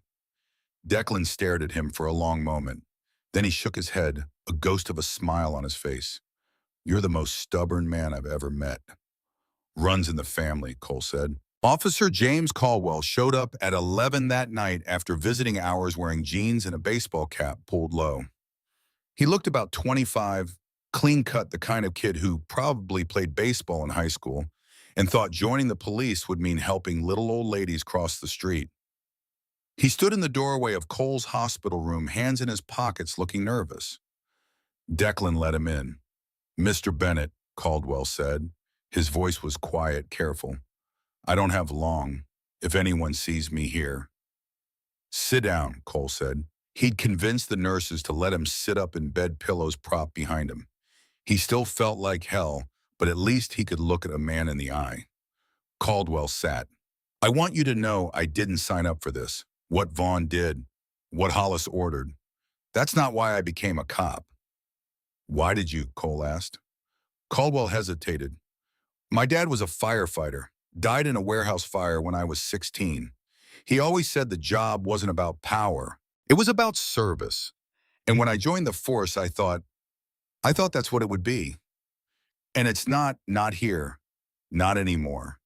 Declan stared at him for a long moment. Then he shook his head, a ghost of a smile on his face. You're the most stubborn man I've ever met. Runs in the family, Cole said. Officer James Caldwell showed up at 11 that night after visiting hours wearing jeans and a baseball cap pulled low. He looked about 25, clean-cut, the kind of kid who probably played baseball in high school and thought joining the police would mean helping little old ladies cross the street. He stood in the doorway of Cole's hospital room, hands in his pockets, looking nervous. Declan let him in. Mr. Bennett, Caldwell said. His voice was quiet, careful. I don't have long, if anyone sees me here. Sit down, Cole said. He'd convinced the nurses to let him sit up in bed, pillows propped behind him. He still felt like hell, but at least he could look at a man in the eye. Caldwell sat. I want you to know I didn't sign up for this. What Vaughn did, what Hollis ordered. That's not why I became a cop. Why did you? Cole asked. Caldwell hesitated. My dad was a firefighter, died in a warehouse fire when I was 16. He always said the job wasn't about power. It was about service. And when I joined the force, I thought that's what it would be. And it's not here, not anymore.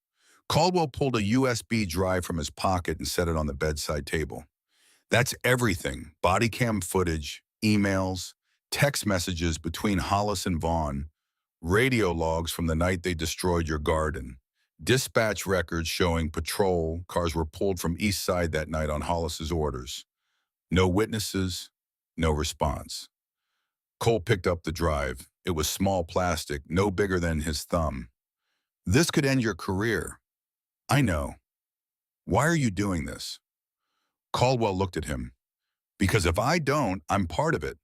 Caldwell pulled a USB drive from his pocket and set it on the bedside table. That's everything, body cam footage, emails, text messages between Hollis and Vaughn, radio logs from the night they destroyed your garden, dispatch records showing patrol cars were pulled from East Side that night on Hollis's orders. No witnesses, no response. Cole picked up the drive. It was small plastic, no bigger than his thumb. This could end your career. I know. Why are you doing this? Caldwell looked at him. Because if I don't, I'm part of it.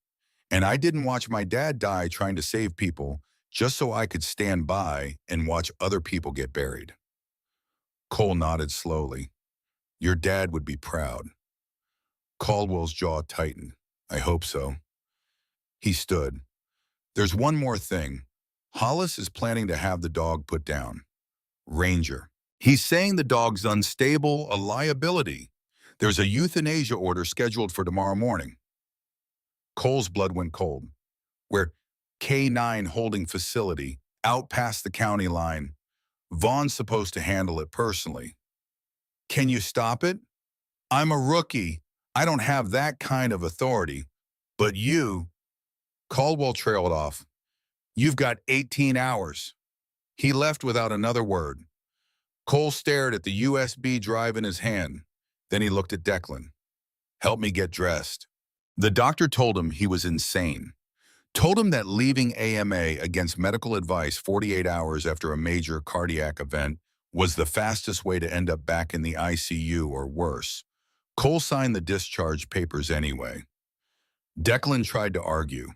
And I didn't watch my dad die trying to save people just so I could stand by and watch other people get buried. Cole nodded slowly. Your dad would be proud. Caldwell's jaw tightened. I hope so. He stood. There's one more thing. Hollis is planning to have the dog put down. Ranger. He's saying the dog's unstable, a liability. There's a euthanasia order scheduled for tomorrow morning. Cole's blood went cold. We're K9 holding facility, out past the county line. Vaughn's supposed to handle it personally. Can you stop it? I'm a rookie. I don't have that kind of authority. But you, Caldwell trailed off. You've got 18 hours. He left without another word. Cole stared at the USB drive in his hand. Then he looked at Declan. Help me get dressed. The doctor told him he was insane. Told him that leaving AMA against medical advice 48 hours after a major cardiac event was the fastest way to end up back in the ICU or worse. Cole signed the discharge papers anyway. Declan tried to argue,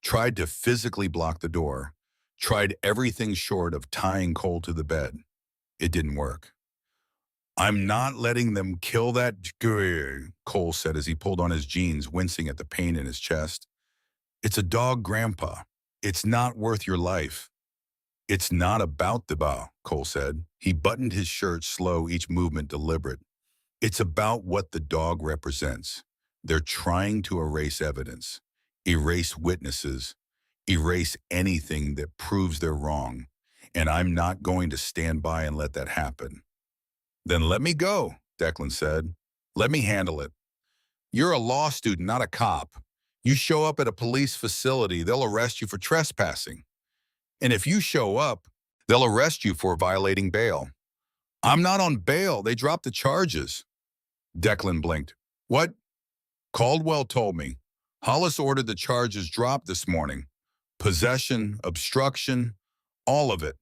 tried to physically block the door, tried everything short of tying Cole to the bed. It didn't work. I'm not letting them kill that, Cole said as he pulled on his jeans, wincing at the pain in his chest. It's a dog, Grandpa. It's not worth your life. It's not about the bow, Cole said. He buttoned his shirt slow, each movement deliberate. It's about what the dog represents. They're trying to erase evidence, erase witnesses, erase anything that proves they're wrong. And I'm not going to stand by and let that happen. Then let me go, Declan said. Let me handle it. You're a law student, not a cop. You show up at a police facility, they'll arrest you for trespassing. And if you show up, they'll arrest you for violating bail. I'm not on bail. They dropped the charges. Declan blinked. What? Caldwell told me. Hollis ordered the charges dropped this morning. Possession, obstruction, all of it.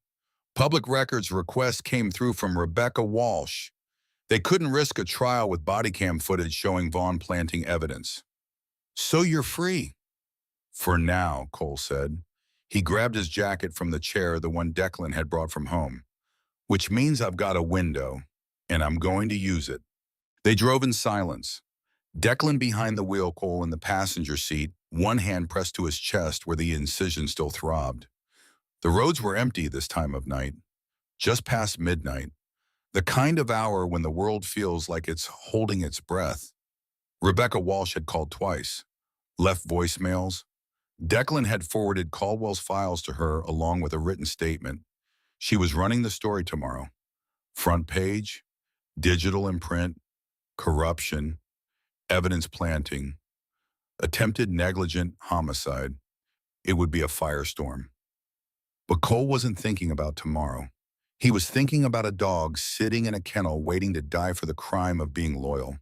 Public records request came through from Rebecca Walsh. They couldn't risk a trial with body cam footage showing Vaughn planting evidence. So you're free. For now, Cole said. He grabbed his jacket from the chair, the one Declan had brought from home. Which means I've got a window, and I'm going to use it. They drove in silence. Declan behind the wheel, Cole in the passenger seat, one hand pressed to his chest where the incision still throbbed. The roads were empty this time of night, just past midnight, the kind of hour when the world feels like it's holding its breath. Rebecca Walsh had called twice, left voicemails. Declan had forwarded Caldwell's files to her along with a written statement. She was running the story tomorrow. Front page, digital imprint, corruption, evidence planting, attempted negligent homicide. It would be a firestorm. But Cole wasn't thinking about tomorrow. He was thinking about a dog sitting in a kennel waiting to die for the crime of being loyal.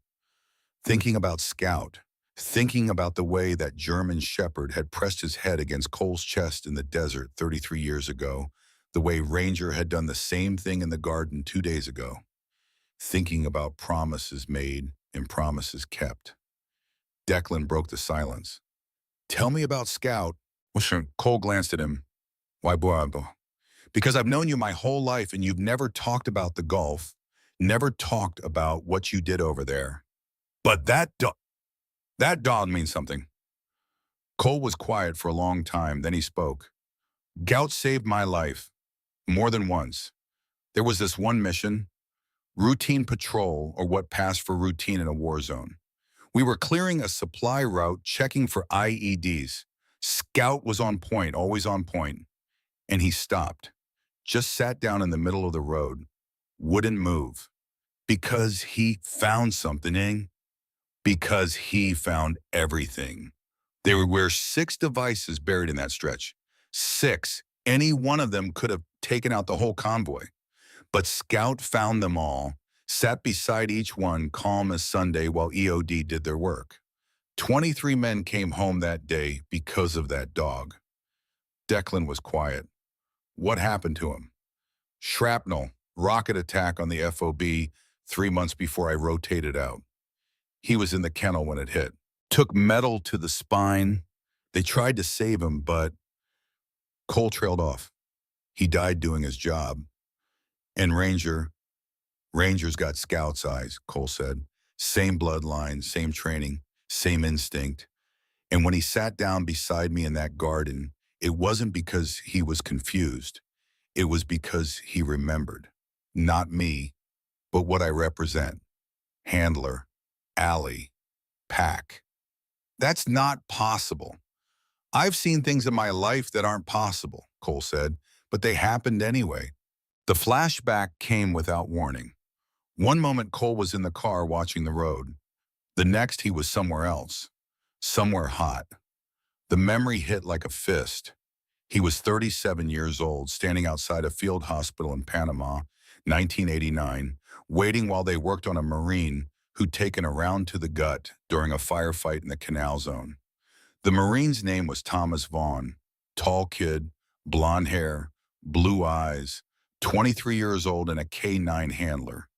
Thinking about Scout. Thinking about the way that German shepherd had pressed his head against Cole's chest in the desert 33 years ago. The way Ranger had done the same thing in the garden 2 days ago. Thinking about promises made and promises kept. Declan broke the silence. Tell me about Scout. Cole glanced at him. Why, boy? Because I've known you my whole life and you've never talked about the Gulf, never talked about what you did over there. But that dog means something. Cole was quiet for a long time, then he spoke. Gout saved my life, more than once. There was this one mission, routine patrol, or what passed for routine in a war zone. We were clearing a supply route, checking for IEDs. Scout was on point, always on point. And he stopped, just sat down in the middle of the road, wouldn't move. Because he found something, because he found everything. There were 6 devices buried in that stretch. 6. Any one of them could have taken out the whole convoy. But Scout found them all, sat beside each one, calm as Sunday while EOD did their work. 23 men came home that day because of that dog. Declan was quiet. What happened to him? Shrapnel, rocket attack on the FOB 3 months before I rotated out. He was in the kennel when it hit. Took metal to the spine. They tried to save him, but Cole trailed off. He died doing his job. And Ranger's got Scout's eyes, Cole said. Same bloodline, same training, same instinct. And when he sat down beside me in that garden, it wasn't because he was confused. It was because he remembered. Not me, but what I represent. Handler, ally, pack. That's not possible. I've seen things in my life that aren't possible, Cole said, but they happened anyway. The flashback came without warning. One moment Cole was in the car watching the road. The next he was somewhere else, somewhere hot. The memory hit like a fist. He was 37 years old, standing outside a field hospital in Panama, 1989, waiting while they worked on a Marine who'd taken a round to the gut during a firefight in the Canal Zone. The Marine's name was Thomas Vaughn, tall kid, blonde hair, blue eyes, 23 years old and a K9 handler.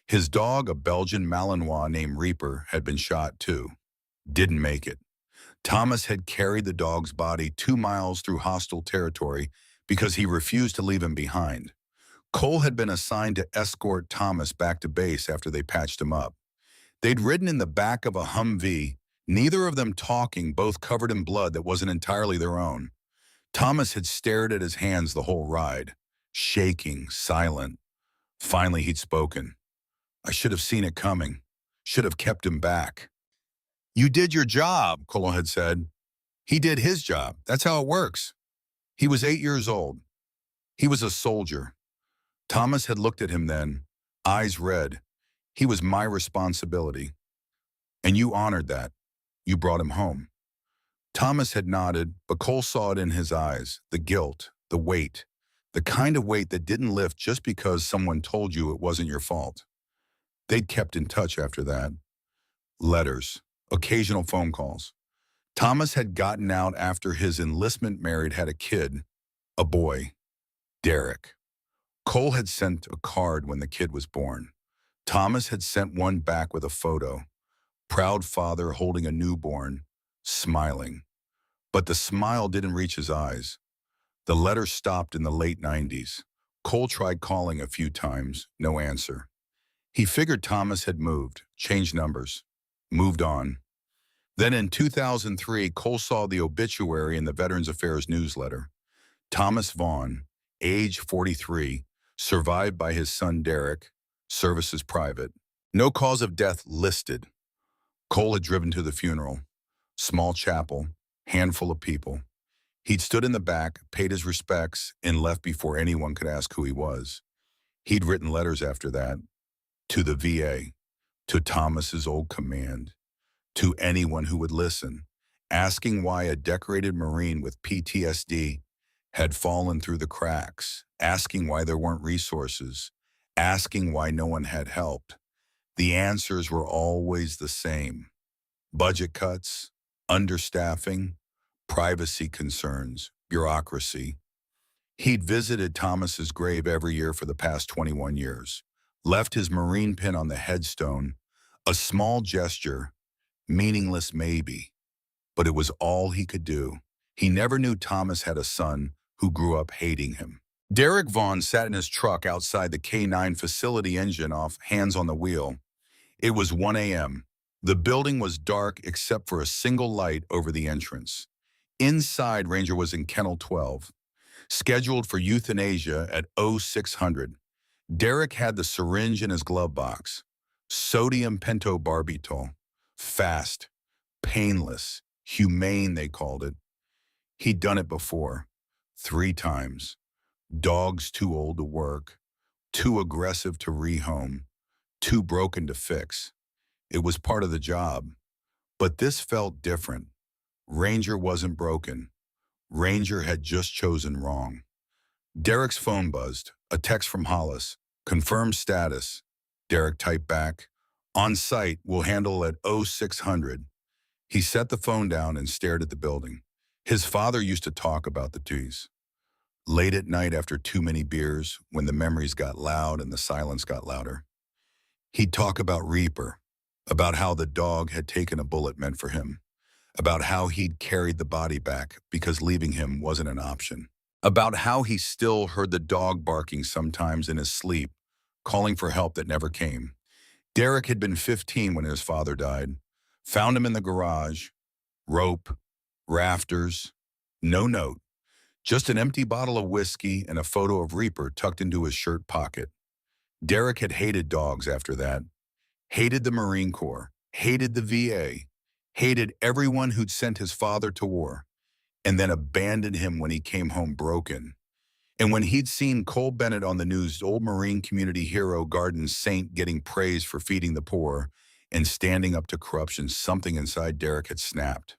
His dog, a Belgian Malinois named Reaper, had been shot too. Didn't make it. Thomas had carried the dog's body 2 miles through hostile territory because he refused to leave him behind. Cole had been assigned to escort Thomas back to base after they patched him up. They'd ridden in the back of a Humvee, neither of them talking, both covered in blood that wasn't entirely their own. Thomas had stared at his hands the whole ride, shaking, silent. Finally, he'd spoken. I should have seen it coming. Should have kept him back. You did your job, Cole had said. He did his job. That's how it works. He was 8 years old. He was a soldier. Thomas had looked at him then, eyes red. He was my responsibility. And you honored that. You brought him home. Thomas had nodded, but Cole saw it in his eyes, the guilt, the weight, the kind of weight that didn't lift just because someone told you it wasn't your fault. They'd kept in touch after that. Letters, occasional phone calls. Thomas had gotten out after his enlistment married had a kid, a boy, Derek. Cole had sent a card when the kid was born. Thomas had sent one back with a photo. Proud father holding a newborn, smiling. But the smile didn't reach his eyes. The letter stopped in the late 90s. Cole tried calling a few times, no answer. He figured Thomas had moved, changed numbers, moved on. Then in 2003, Cole saw the obituary in the Veterans Affairs newsletter. Thomas Vaughn, age 43, survived by his son Derek, services private. No cause of death listed. Cole had driven to the funeral. Small chapel, handful of people. He'd stood in the back, paid his respects, and left before anyone could ask who he was. He'd written letters after that, to the VA, to Thomas's old command, to anyone who would listen, asking why a decorated Marine with PTSD had fallen through the cracks, asking why there weren't resources, asking why no one had helped. The answers were always the same. Budget cuts, understaffing, privacy concerns, bureaucracy. He'd visited Thomas's grave every year for the past 21 years, left his Marine pin on the headstone, a small gesture, meaningless maybe, but it was all he could do. He never knew Thomas had a son who grew up hating him. Derek Vaughn sat in his truck outside the K-9 facility, engine off, hands on the wheel. It was 1 a.m. The building was dark except for a single light over the entrance. Inside, Ranger was in Kennel 12, scheduled for euthanasia at 0600. Derek had the syringe in his glove box. Sodium pentobarbital. Fast, painless, humane, they called it. He'd done it before, 3 times. Dogs too old to work, too aggressive to rehome, too broken to fix. It was part of the job. But this felt different. Ranger wasn't broken. Ranger had just chosen wrong. Derek's phone buzzed. A text from Hollis. Confirmed status. Derek typed back. On site, we'll handle at 0600. He set the phone down and stared at the building. His father used to talk about the twos. Late at night after too many beers, when the memories got loud and the silence got louder. He'd talk about Reaper, about how the dog had taken a bullet meant for him, about how he'd carried the body back because leaving him wasn't an option, about how he still heard the dog barking sometimes in his sleep, calling for help that never came. Derek had been 15 when his father died. Found him in the garage, rope, rafters, no note, just an empty bottle of whiskey and a photo of Reaper tucked into his shirt pocket. Derek had hated dogs after that, hated the Marine Corps, hated the VA, hated everyone who'd sent his father to war, and then abandoned him when he came home broken. And when he'd seen Cole Bennett on the news, old Marine community hero, garden saint, getting praised for feeding the poor and standing up to corruption, something inside Derek had snapped.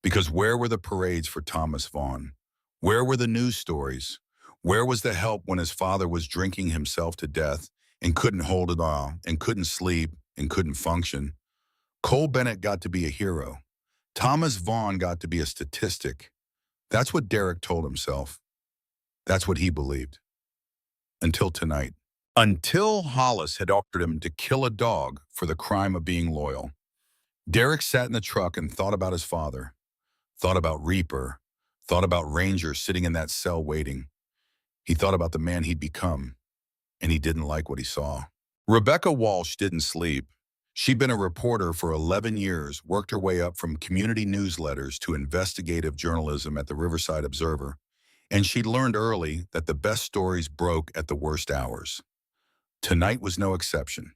Because where were the parades for Thomas Vaughn? Where were the news stories? Where was the help when his father was drinking himself to death and couldn't hold it all and couldn't sleep and couldn't function? Cole Bennett got to be a hero. Thomas Vaughn got to be a statistic. That's what Derek told himself. That's what he believed. Until tonight. Until Hollis had offered him to kill a dog for the crime of being loyal. Derek sat in the truck and thought about his father, thought about Reaper, thought about Ranger sitting in that cell waiting. He thought about the man he'd become, and he didn't like what he saw. Rebecca Walsh didn't sleep. She'd been a reporter for 11 years, worked her way up from community newsletters to investigative journalism at the Riverside Observer, and she'd learned early that the best stories broke at the worst hours. Tonight was no exception.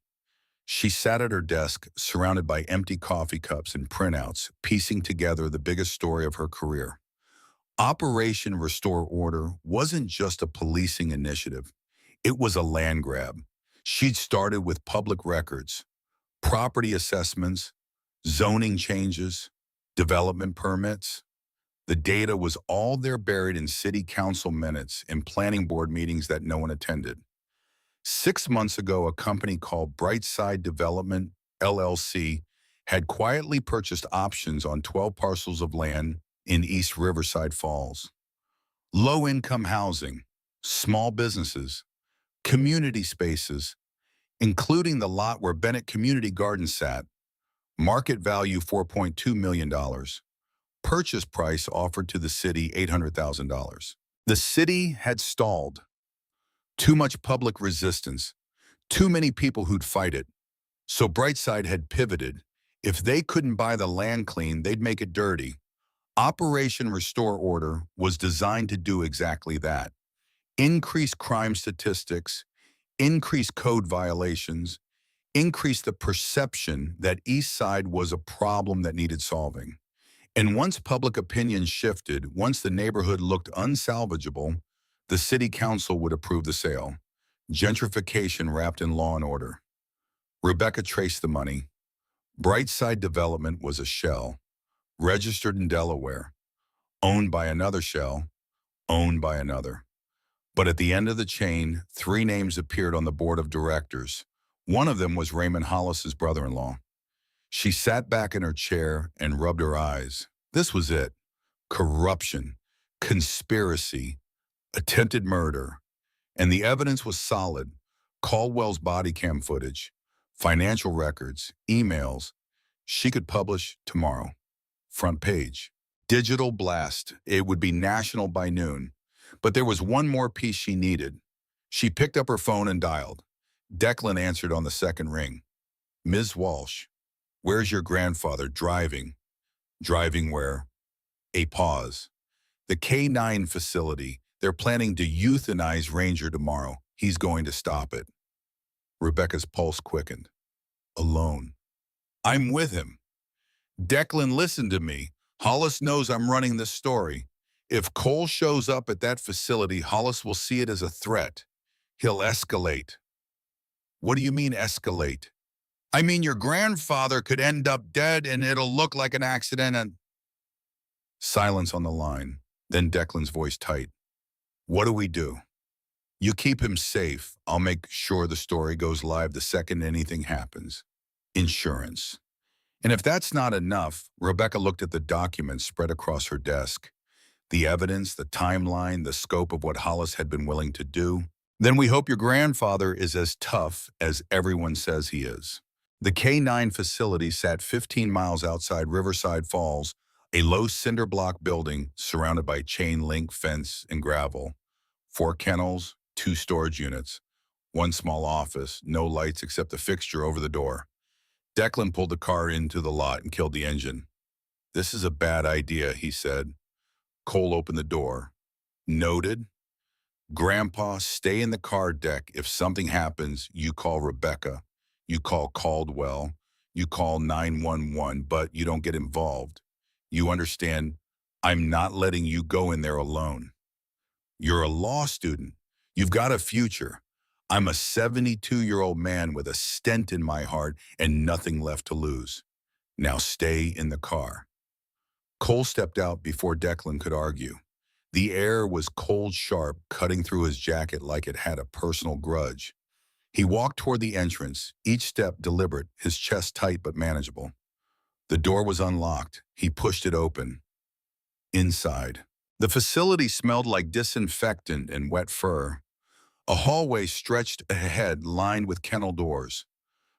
She sat at her desk, surrounded by empty coffee cups and printouts, piecing together the biggest story of her career. Operation Restore Order wasn't just a policing initiative. It was a land grab. She'd started with public records, property assessments, zoning changes, development permits. The data was all there buried in city council minutes and planning board meetings that no one attended. 6 months ago, a company called Brightside Development, LLC, had quietly purchased options on 12 parcels of land in East Riverside Falls. Low-income housing, small businesses, community spaces, including the lot where Bennett Community Garden sat, market value $4.2 million. Purchase price offered to the city $800,000. The city had stalled. Too much public resistance, too many people who'd fight it. So Brightside had pivoted. If they couldn't buy the land clean, they'd make it dirty. Operation Restore Order was designed to do exactly that. Increase crime statistics, increase code violations, increase the perception that East Side was a problem that needed solving. And once public opinion shifted, once the neighborhood looked unsalvageable, the city council would approve the sale. Gentrification wrapped in law and order. Rebecca traced the money. Brightside Development was a shell, registered in Delaware, owned by another shell, owned by another. But at the end of the chain, 3 names appeared on the board of directors. One of them was Raymond Hollis's brother-in-law. She sat back in her chair and rubbed her eyes. This was it. Corruption, conspiracy, attempted murder. And the evidence was solid. Caldwell's body cam footage, financial records, emails. She could publish tomorrow. Front page. Digital blast. It would be national by noon. But there was one more piece she needed. She picked up her phone and dialed. Declan answered on the second ring. Ms. Walsh, where's your grandfather driving? Driving where? A pause. The K-9 facility. They're planning to euthanize Ranger tomorrow. He's going to stop it. Rebecca's pulse quickened. Alone. I'm with him. Declan, listen to me. Hollis knows I'm running this story. If Cole shows up at that facility, Hollis will see it as a threat. He'll escalate. What do you mean escalate? I mean your grandfather could end up dead and it'll look like an accident and... Silence on the line. Then Declan's voice tight. What do we do? You keep him safe. I'll make sure the story goes live the second anything happens. Insurance. And if that's not enough, Rebecca looked at the documents spread across her desk. The evidence, the timeline, the scope of what Hollis had been willing to do. Then we hope your grandfather is as tough as everyone says he is. The K-9 facility sat 15 miles outside Riverside Falls, a low cinder block building surrounded by chain link fence and gravel. 4 kennels, 2 storage units, 1 small office, no lights except the fixture over the door. Declan pulled the car into the lot and killed the engine. This is a bad idea, he said. Cole opened the door. Noted. Grandpa, stay in the car deck. If something happens, you call Rebecca. You call Caldwell. You call 911, but you don't get involved. You understand, I'm not letting you go in there alone. You're a law student. You've got a future. I'm a 72-year-old man with a stent in my heart and nothing left to lose. Now stay in the car. Cole stepped out before Declan could argue. The air was cold sharp, cutting through his jacket like it had a personal grudge. He walked toward the entrance, each step deliberate, his chest tight but manageable. The door was unlocked. He pushed it open. Inside. The facility smelled like disinfectant and wet fur. A hallway stretched ahead, lined with kennel doors.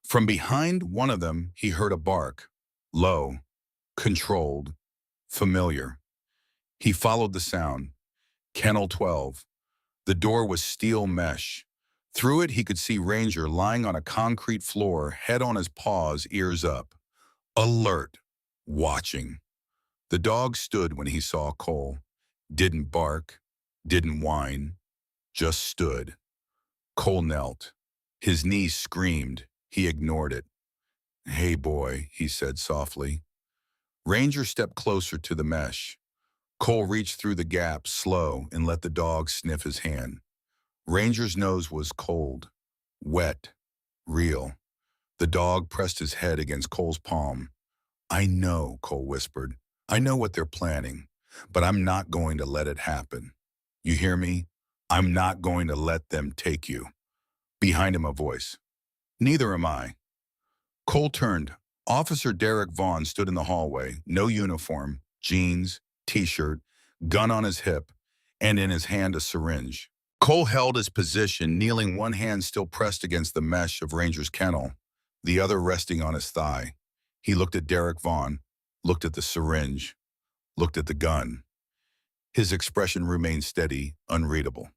From behind one of them, he heard a bark. Low, controlled, familiar. He followed the sound. Kennel 12. The door was steel mesh. Through it, he could see Ranger lying on a concrete floor, head on his paws, ears up. Alert. Watching. The dog stood when he saw Cole. Didn't bark, didn't whine, just stood. Cole knelt. His knees screamed. He ignored it. Hey, boy, he said softly. Ranger stepped closer to the mesh. Cole reached through the gap, slow, and let the dog sniff his hand. Ranger's nose was cold, wet, real. The dog pressed his head against Cole's palm. I know, Cole whispered. I know what they're planning, but I'm not going to let it happen. You hear me? I'm not going to let them take you. Behind him, a voice. Neither am I. Cole turned. Officer Derek Vaughn stood in the hallway, no uniform, jeans, t-shirt, gun on his hip, and in his hand a syringe. Cole held his position, kneeling, one hand still pressed against the mesh of Ranger's kennel, the other resting on his thigh. He looked at Derek Vaughn, looked at the syringe, looked at the gun. His expression remained steady, unreadable.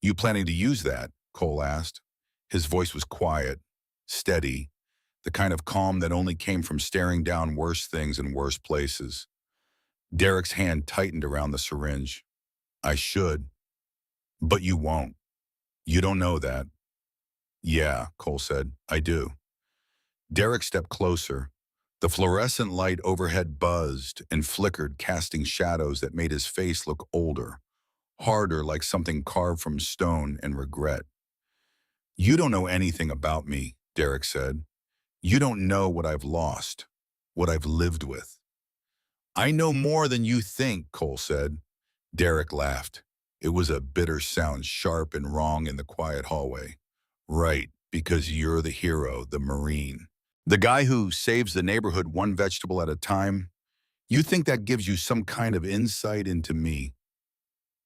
You planning to use that? Cole asked. His voice was quiet, steady, the kind of calm that only came from staring down worse things in worse places. Derek's hand tightened around the syringe. I should, but you won't. You don't know that. Yeah, Cole said, I do. Derek stepped closer. The fluorescent light overhead buzzed and flickered, casting shadows that made his face look older, harder, like something carved from stone and regret. You don't know anything about me, Derek said. You don't know what I've lost, what I've lived with. I know more than you think, Cole said. Derek laughed. It was a bitter sound, sharp and wrong in the quiet hallway. Right, because you're the hero, the Marine. The guy who saves the neighborhood one vegetable at a time. You think that gives you some kind of insight into me?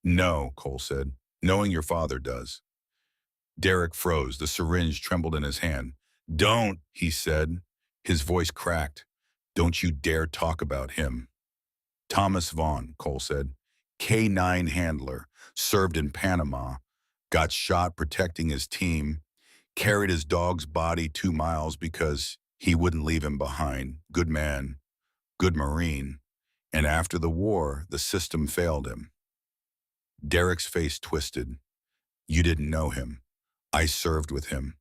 No, Cole said. Knowing your father does. Derek froze. The syringe trembled in his hand. Don't, he said. His voice cracked. Don't you dare talk about him. Thomas Vaughn, Cole said. K-9 handler, served in Panama, got shot protecting his team, carried his dog's body 2 miles because he wouldn't leave him behind. Good man, good Marine. And after the war, the system failed him. Derek's face twisted. You didn't know him. I served with him.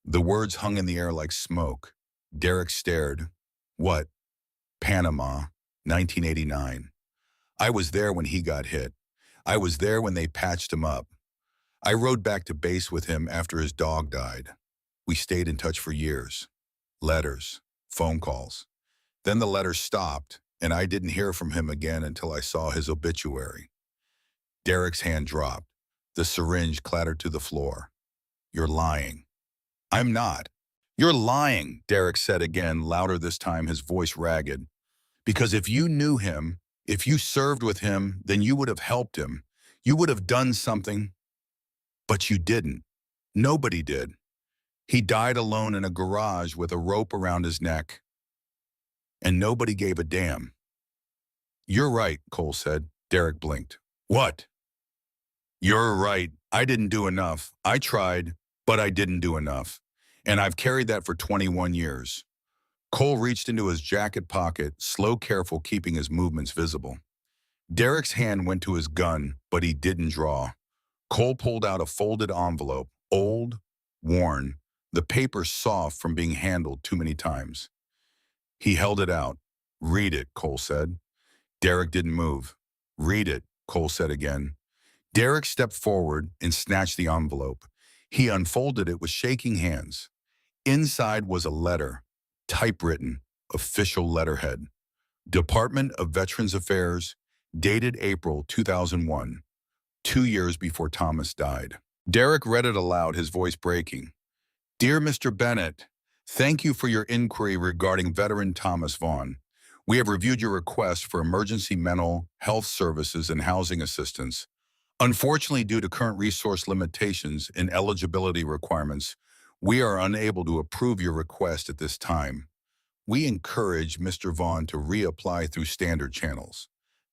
The words hung in the air like smoke. Derek stared. What? Panama, 1989. I was there when he got hit. I was there when they patched him up. I rode back to base with him after his dog died. We stayed in touch for years. Letters, phone calls. Then the letters stopped, and I didn't hear from him again until I saw his obituary. Derek's hand dropped. The syringe clattered to the floor. You're lying. I'm not. You're lying, Derek said again, louder this time, his voice ragged. Because if you knew him, if you served with him, then you would have helped him. You would have done something. But you didn't. Nobody did. He died alone in a garage with a rope around his neck. And nobody gave a damn. You're right, Cole said. Derek blinked. What? You're right. I didn't do enough. I tried, but I didn't do enough. And I've carried that for 21 years. Cole reached into his jacket pocket, slow, careful, keeping his movements visible. Derek's hand went to his gun, but he didn't draw. Cole pulled out a folded envelope, old, worn, the paper soft from being handled too many times. He held it out. Read it, Cole said. Derek didn't move. Read it, Cole said again. Derek stepped forward and snatched the envelope. He unfolded it with shaking hands. Inside was a letter, typewritten, official letterhead. Department of Veterans Affairs, dated April 2001, 2 years before Thomas died. Derek read it aloud, his voice breaking. Dear Mr. Bennett, thank you for your inquiry regarding veteran Thomas Vaughn. We have reviewed your request for emergency mental health services and housing assistance. Unfortunately, due to current resource limitations and eligibility requirements, we are unable to approve your request at this time. We encourage Mr. Vaughn to reapply through standard channels.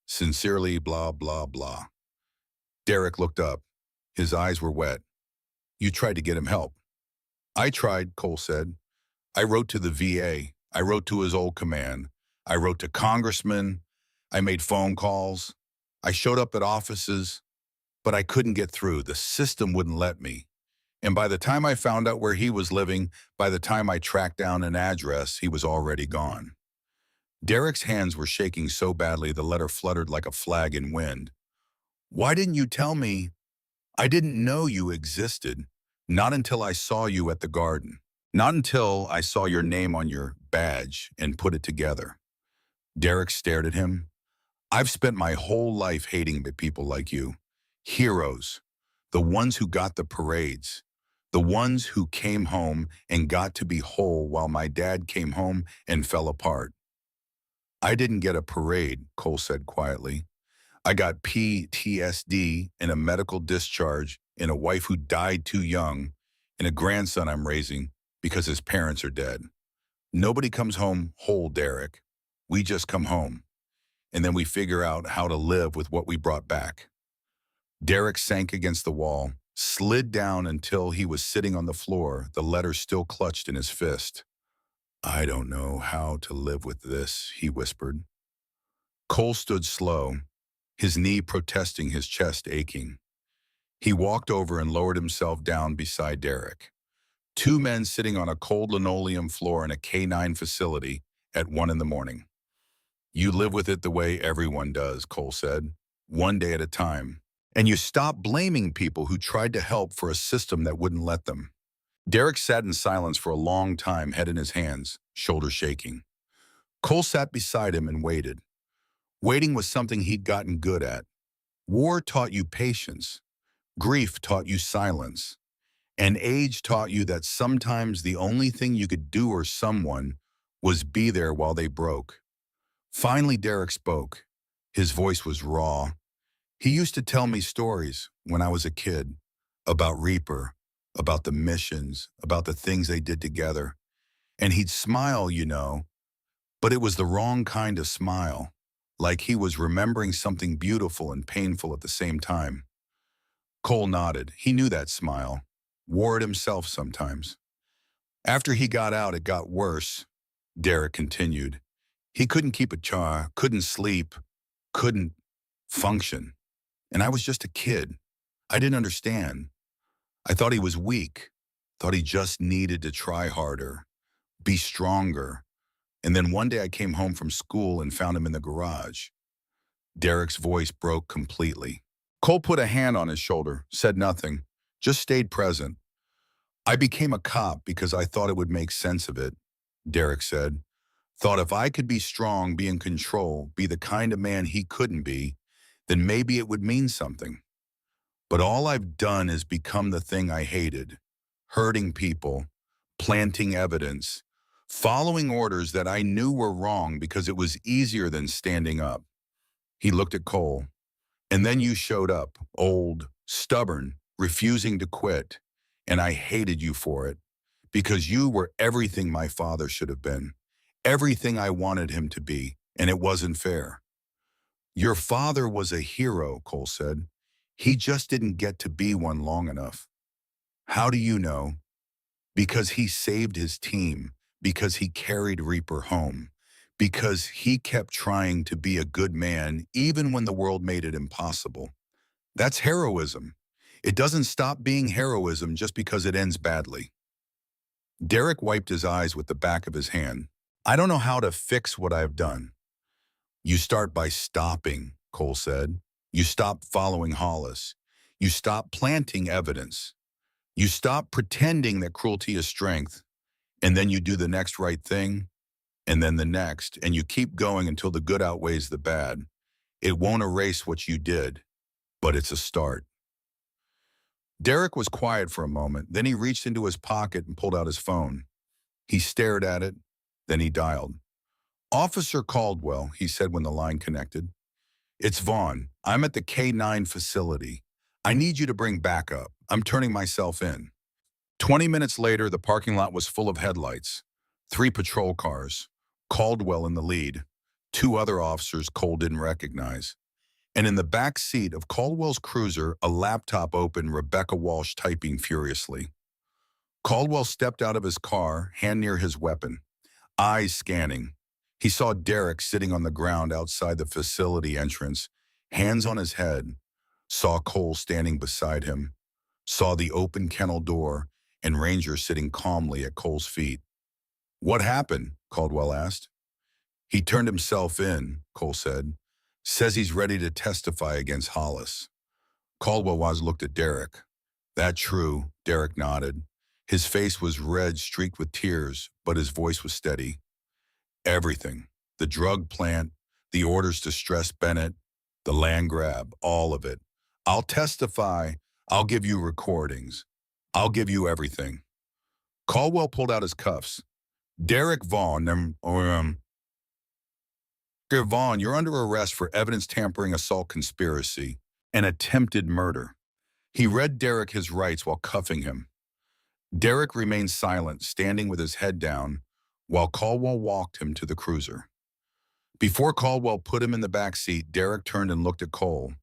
Sincerely, blah, blah, blah. Derek looked up. His eyes were wet. You tried to get him help. I tried, Cole said. I wrote to the VA. I wrote to his old command. I wrote to congressmen. I made phone calls. I showed up at offices, but I couldn't get through. The system wouldn't let me. And by the time I found out where he was living, by the time I tracked down an address, he was already gone. Derek's hands were shaking so badly the letter fluttered like a flag in wind. Why didn't you tell me? I didn't know you existed. Not until I saw you at the garden. Not until I saw your name on your badge and put it together. Derek stared at him. I've spent my whole life hating people like you. Heroes. The ones who got the parades. The ones who came home and got to be whole while my dad came home and fell apart. I didn't get a parade, Cole said quietly. I got PTSD and a medical discharge and a wife who died too young and a grandson I'm raising because his parents are dead. Nobody comes home whole, Derek. We just come home, and then we figure out how to live with what we brought back. Derek sank against the wall, slid down until he was sitting on the floor, the letter still clutched in his fist. I don't know how to live with this, he whispered. Cole stood slow, his knee protesting, his chest aching. He walked over and lowered himself down beside Derek. Two men sitting on a cold linoleum floor in a K-9 facility at 1 in the morning. You live with it the way everyone does, Cole said, one day at a time. And you stop blaming people who tried to help for a system that wouldn't let them. Derek sat in silence for a long time, head in his hands, shoulders shaking. Cole sat beside him and waited. Waiting was something he'd gotten good at. War taught you patience. Grief taught you silence. And age taught you that sometimes the only thing you could do for someone was be there while they broke. Finally, Derek spoke. His voice was raw. He used to tell me stories when I was a kid about Reaper, about the missions, about the things they did together. And he'd smile, but it was the wrong kind of smile, like he was remembering something beautiful and painful at the same time. Cole nodded. He knew that smile. Wore it himself sometimes. After he got out, it got worse, Derek continued. He couldn't keep a job, couldn't sleep, couldn't function. And I was just a kid. I didn't understand. I thought he was weak, thought he just needed to try harder, be stronger. And then one day I came home from school and found him in the garage. Derek's voice broke completely. Cole put a hand on his shoulder, said nothing, just stayed present. I became a cop because I thought it would make sense of it, Derek said. Thought if I could be strong, be in control, be the kind of man he couldn't be, then maybe it would mean something. But all I've done is become the thing I hated, hurting people, planting evidence, following orders that I knew were wrong because it was easier than standing up. He looked at Cole. And then you showed up, old, stubborn, refusing to quit. And I hated you for it, because you were everything my father should have been, everything I wanted him to be, and it wasn't fair. Your father was a hero, Cole said. He just didn't get to be one long enough. How do you know? Because he saved his team, because he carried Reaper home, because he kept trying to be a good man even when the world made it impossible. That's heroism. It doesn't stop being heroism just because it ends badly. Derek wiped his eyes with the back of his hand. I don't know how to fix what I've done. You start by stopping, Cole said. You stop following Hollis. You stop planting evidence. You stop pretending that cruelty is strength. And then you do the next right thing, and then the next, and you keep going until the good outweighs the bad. It won't erase what you did, but it's a start. Derek was quiet for a moment, then he reached into his pocket and pulled out his phone. He stared at it, then he dialed. Officer Caldwell, he said when the line connected. It's Vaughn. I'm at the K-9 facility. I need you to bring backup. I'm turning myself in. 20 minutes later, the parking lot was full of headlights. 3 patrol cars. Caldwell in the lead. 2 other officers Cole didn't recognize. And in the back seat of Caldwell's cruiser, a laptop open, Rebecca Walsh typing furiously. Caldwell stepped out of his car, hand near his weapon, eyes scanning. He saw Derek sitting on the ground outside the facility entrance, hands on his head, saw Cole standing beside him, saw the open kennel door and Ranger sitting calmly at Cole's feet. What happened? Caldwell asked. He turned himself in, Cole said. Says he's ready to testify against Hollis. Caldwell looked at Derek. That true, Derek nodded. His face was red, streaked with tears, but his voice was steady. Everything. The drug plant, the orders to stress Bennett, the land grab, all of it. I'll testify. I'll give you recordings. I'll give you everything. Caldwell pulled out his cuffs. Derek Vaughn, Vaughn, you're under arrest for evidence tampering, assault conspiracy, and attempted murder. He read Derek his rights while cuffing him. Derek remained silent, standing with his head down, while Caldwell walked him to the cruiser. Before Caldwell put him in the back seat, Derek turned and looked at Cole.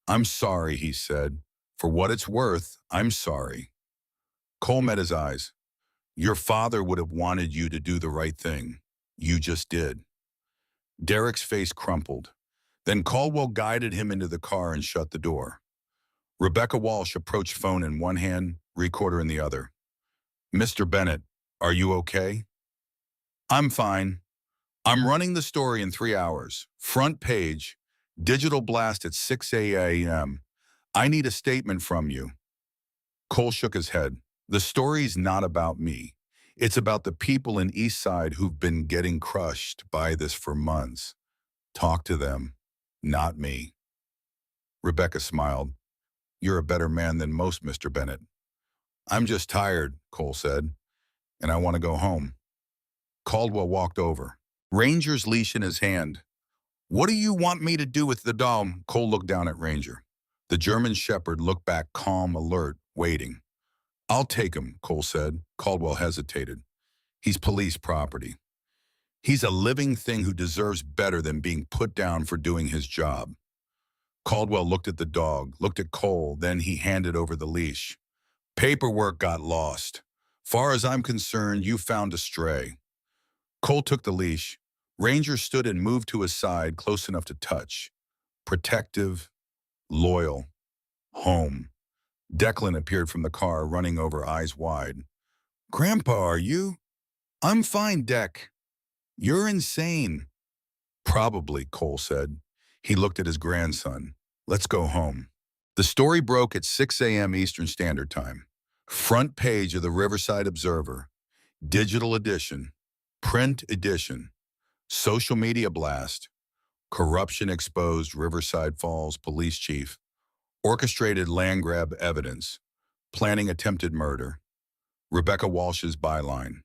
I'm sorry, he said. For what it's worth, I'm sorry. Cole met his eyes. Your father would have wanted you to do the right thing. You just did. Derek's face crumpled. Then Caldwell guided him into the car and shut the door. Rebecca Walsh approached phone in one hand, recorder in the other. Mr. Bennett, are you okay? I'm fine. I'm running the story in 3 hours. Front page, digital blast at 6 a.m. I need a statement from you. Cole shook his head. The story's not about me. It's about the people in East Side who've been getting crushed by this for months. Talk to them, not me. Rebecca smiled. You're a better man than most, Mr. Bennett. I'm just tired, Cole said, and I want to go home. Caldwell walked over. Ranger's leash in his hand. What do you want me to do with the dog? Cole looked down at Ranger. The German shepherd looked back calm, alert, waiting. I'll take him, Cole said. Caldwell hesitated. He's police property. He's a living thing who deserves better than being put down for doing his job. Caldwell looked at the dog, looked at Cole, then he handed over the leash. Paperwork got lost. Far as I'm concerned, you found a stray. Cole took the leash. Ranger stood and moved to his side, close enough to touch. Protective, loyal, home. Declan appeared from the car, running over, eyes wide. Grandpa, are you? I'm fine, Dec. You're insane. Probably, Cole said. He looked at his grandson. Let's go home. The story broke at 6 a.m. Eastern Standard Time. Front page of the Riverside Observer. Digital edition. Print edition. Social media blast. Corruption exposed, Riverside Falls police chief. Orchestrated land grab evidence. Planning attempted murder. Rebecca Walsh's byline.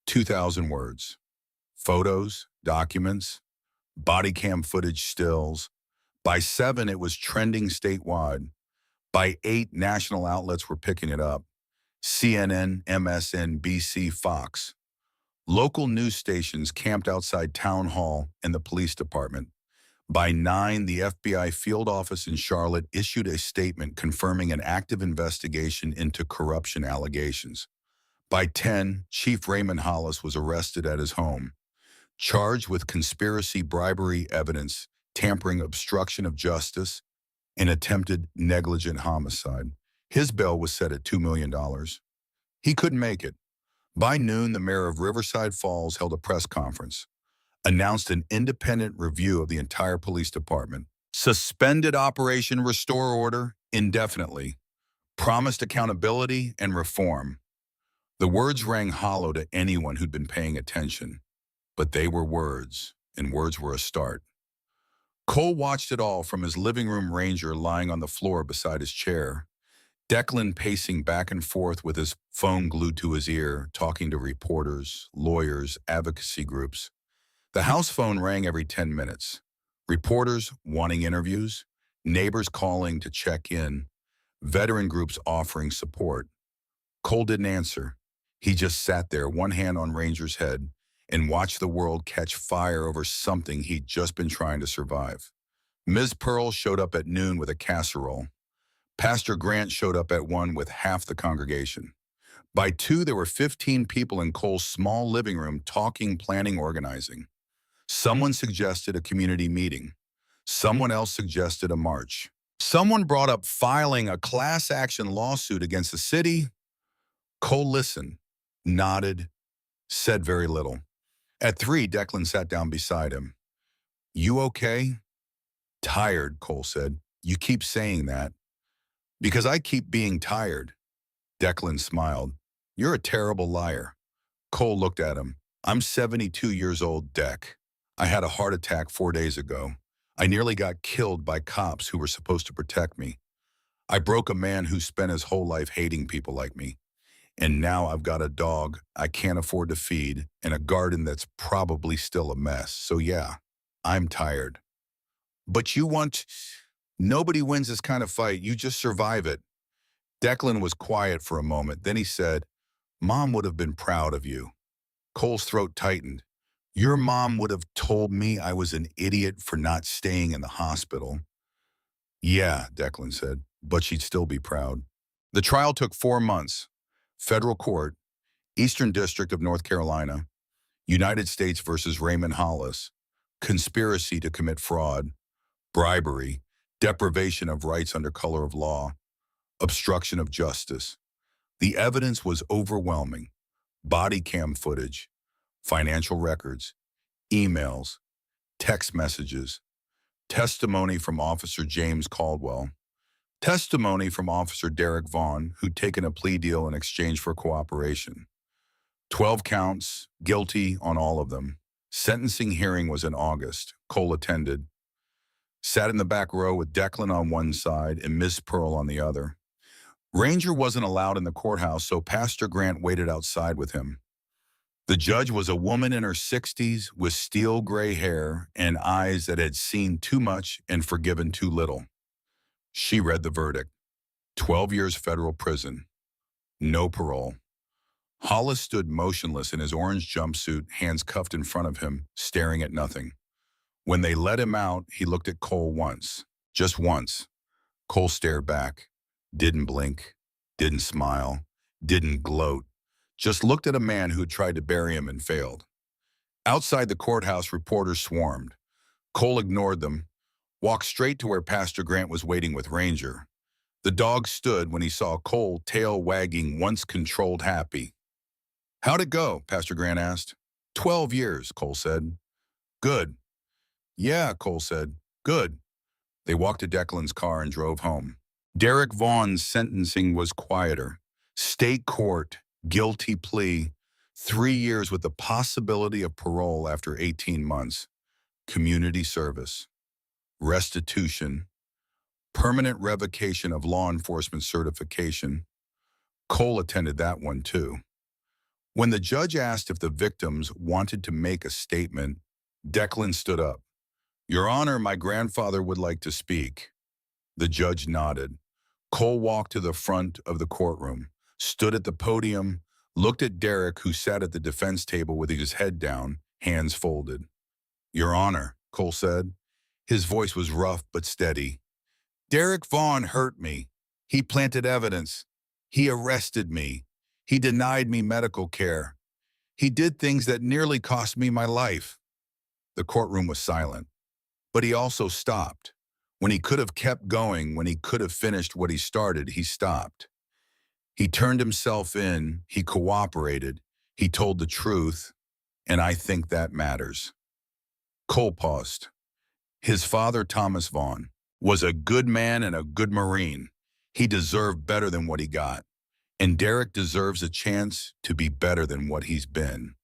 2,000 words. Photos, documents, body cam footage, stills. By 7, it was trending statewide. By 8, national outlets were picking it up. CNN, MSNBC, Fox. Local news stations camped outside Town Hall and the police department. By 9, the FBI field office in Charlotte issued a statement confirming an active investigation into corruption allegations. By 10, Chief Raymond Hollis was arrested at his home, charged with conspiracy, bribery, evidence, tampering, obstruction of justice, and attempted negligent homicide. His bail was set at $2 million. He couldn't make it. By noon, the mayor of Riverside Falls held a press conference, announced an independent review of the entire police department, suspended Operation Restore Order indefinitely, promised accountability and reform. The words rang hollow to anyone who'd been paying attention, but they were words, and words were a start. Cole watched it all from his living room, Ranger lying on the floor beside his chair, Declan pacing back and forth with his phone glued to his ear, talking to reporters, lawyers, advocacy groups. The house phone rang every 10 minutes. Reporters wanting interviews, neighbors calling to check in, veteran groups offering support. Cole didn't answer. He just sat there, one hand on Ranger's head, and watched the world catch fire over something he'd just been trying to survive. Ms. Pearl showed up at noon with a casserole. Pastor Grant showed up at 1 with half the congregation. By 2, there were 15 people in Cole's small living room talking, planning, organizing. Someone suggested a community meeting. Someone else suggested a march. Someone brought up filing a class action lawsuit against the city. Cole listened, nodded, said very little. At 3, Declan sat down beside him. You okay? Tired, Cole said. You keep saying that. Because I keep being tired. Declan smiled. You're a terrible liar. Cole looked at him. I'm 72 years old, Dec. I had a heart attack 4 days ago. I nearly got killed by cops who were supposed to protect me. I broke a man who spent his whole life hating people like me. And now I've got a dog I can't afford to feed and a garden that's probably still a mess. So yeah, I'm tired. But you want... Nobody wins this kind of fight. You just survive it. Declan was quiet for a moment. Then he said, Mom would have been proud of you. Cole's throat tightened. Your mom would have told me I was an idiot for not staying in the hospital. Yeah, Declan said, but she'd still be proud. The trial took 4 months. Federal court, Eastern District of North Carolina, United States versus Raymond Hollis, conspiracy to commit fraud, bribery, deprivation of rights under color of law, obstruction of justice. The evidence was overwhelming. Body cam footage, financial records, emails, text messages, testimony from Officer James Caldwell, testimony from Officer Derek Vaughn, who'd taken a plea deal in exchange for cooperation. 12 counts, guilty on all of them. Sentencing hearing was in August. Cole attended. Sat in the back row with Declan on one side and Miss Pearl on the other. Ranger wasn't allowed in the courthouse, so Pastor Grant waited outside with him. The judge was a woman in her 60s with steel gray hair and eyes that had seen too much and forgiven too little. She read the verdict. 12 years federal prison. No parole. Hollis stood motionless in his orange jumpsuit, hands cuffed in front of him, staring at nothing. When they let him out, he looked at Cole once. Just once. Cole stared back. Didn't blink. Didn't smile. Didn't gloat. Just looked at a man who had tried to bury him and failed. Outside the courthouse, reporters swarmed. Cole ignored them, walked straight to where Pastor Grant was waiting with Ranger. The dog stood when he saw Cole, tail wagging, once controlled happy. How'd it go? Pastor Grant asked. 12 years, Cole said. Good. Yeah, Cole said. Good. They walked to Declan's car and drove home. Derek Vaughn's sentencing was quieter. State court, guilty plea, 3 years with the possibility of parole after 18 months. Community service, restitution, permanent revocation of law enforcement certification. Cole attended that one too. When the judge asked if the victims wanted to make a statement, Declan stood up. Your Honor, my grandfather would like to speak. The judge nodded. Cole walked to the front of the courtroom, stood at the podium, looked at Derek, who sat at the defense table with his head down, hands folded. Your Honor, Cole said. His voice was rough but steady. Derek Vaughn hurt me. He planted evidence. He arrested me. He denied me medical care. He did things that nearly cost me my life. The courtroom was silent. But he also stopped. When he could have kept going, when he could have finished what he started, he stopped. He turned himself in, he cooperated, he told the truth, and I think that matters. Cole paused. His father, Thomas Vaughn, was a good man and a good Marine. He deserved better than what he got. And Derek deserves a chance to be better than what he's been.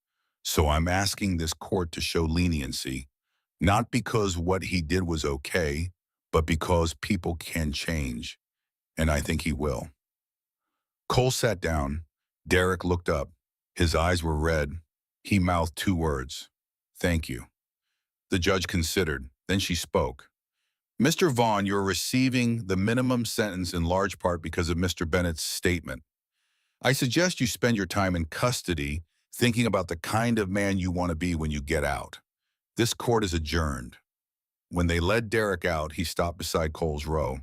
So I'm asking this court to show leniency, not because what he did was okay, but because people can change, and I think he will. Cole sat down. Derek looked up. His eyes were red. He mouthed 2 words. Thank you. The judge considered. Then she spoke. Mr. Vaughn, you're receiving the minimum sentence in large part because of Mr. Bennett's statement. I suggest you spend your time in custody thinking about the kind of man you want to be when you get out. This court is adjourned. When they led Derek out, he stopped beside Cole's row.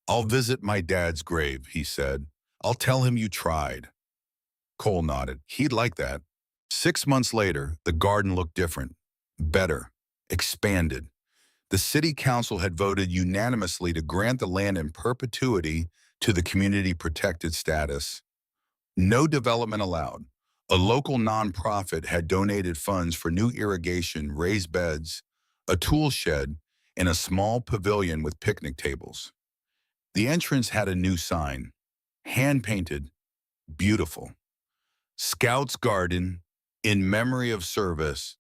I'll visit my dad's grave, he said. I'll tell him you tried. Cole nodded. He'd like that. 6 months later, the garden looked different, better, expanded. The city council had voted unanimously to grant the land in perpetuity to the community protected status. No development allowed. A local nonprofit had donated funds for new irrigation, raised beds, a tool shed, and a small pavilion with picnic tables. The entrance had a new sign, hand-painted, beautiful. Scouts Garden, in memory of service,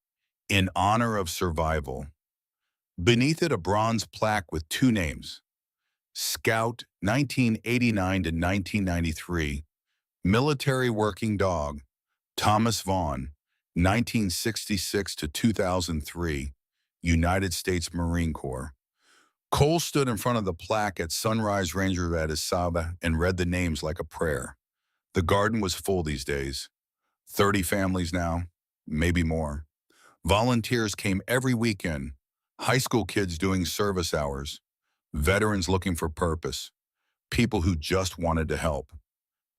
in honor of survival. Beneath it, a bronze plaque with two names: Scout 1989 to 1993, Military Working Dog Thomas Vaughn 1966 to 2003, United States Marine Corps. Cole stood in front of the plaque at Sunrise Ranger at Isaba and read the names like a prayer. The garden was full these days. 30 families now, maybe more. Volunteers came every weekend, high school kids doing service hours, veterans looking for purpose, people who just wanted to help.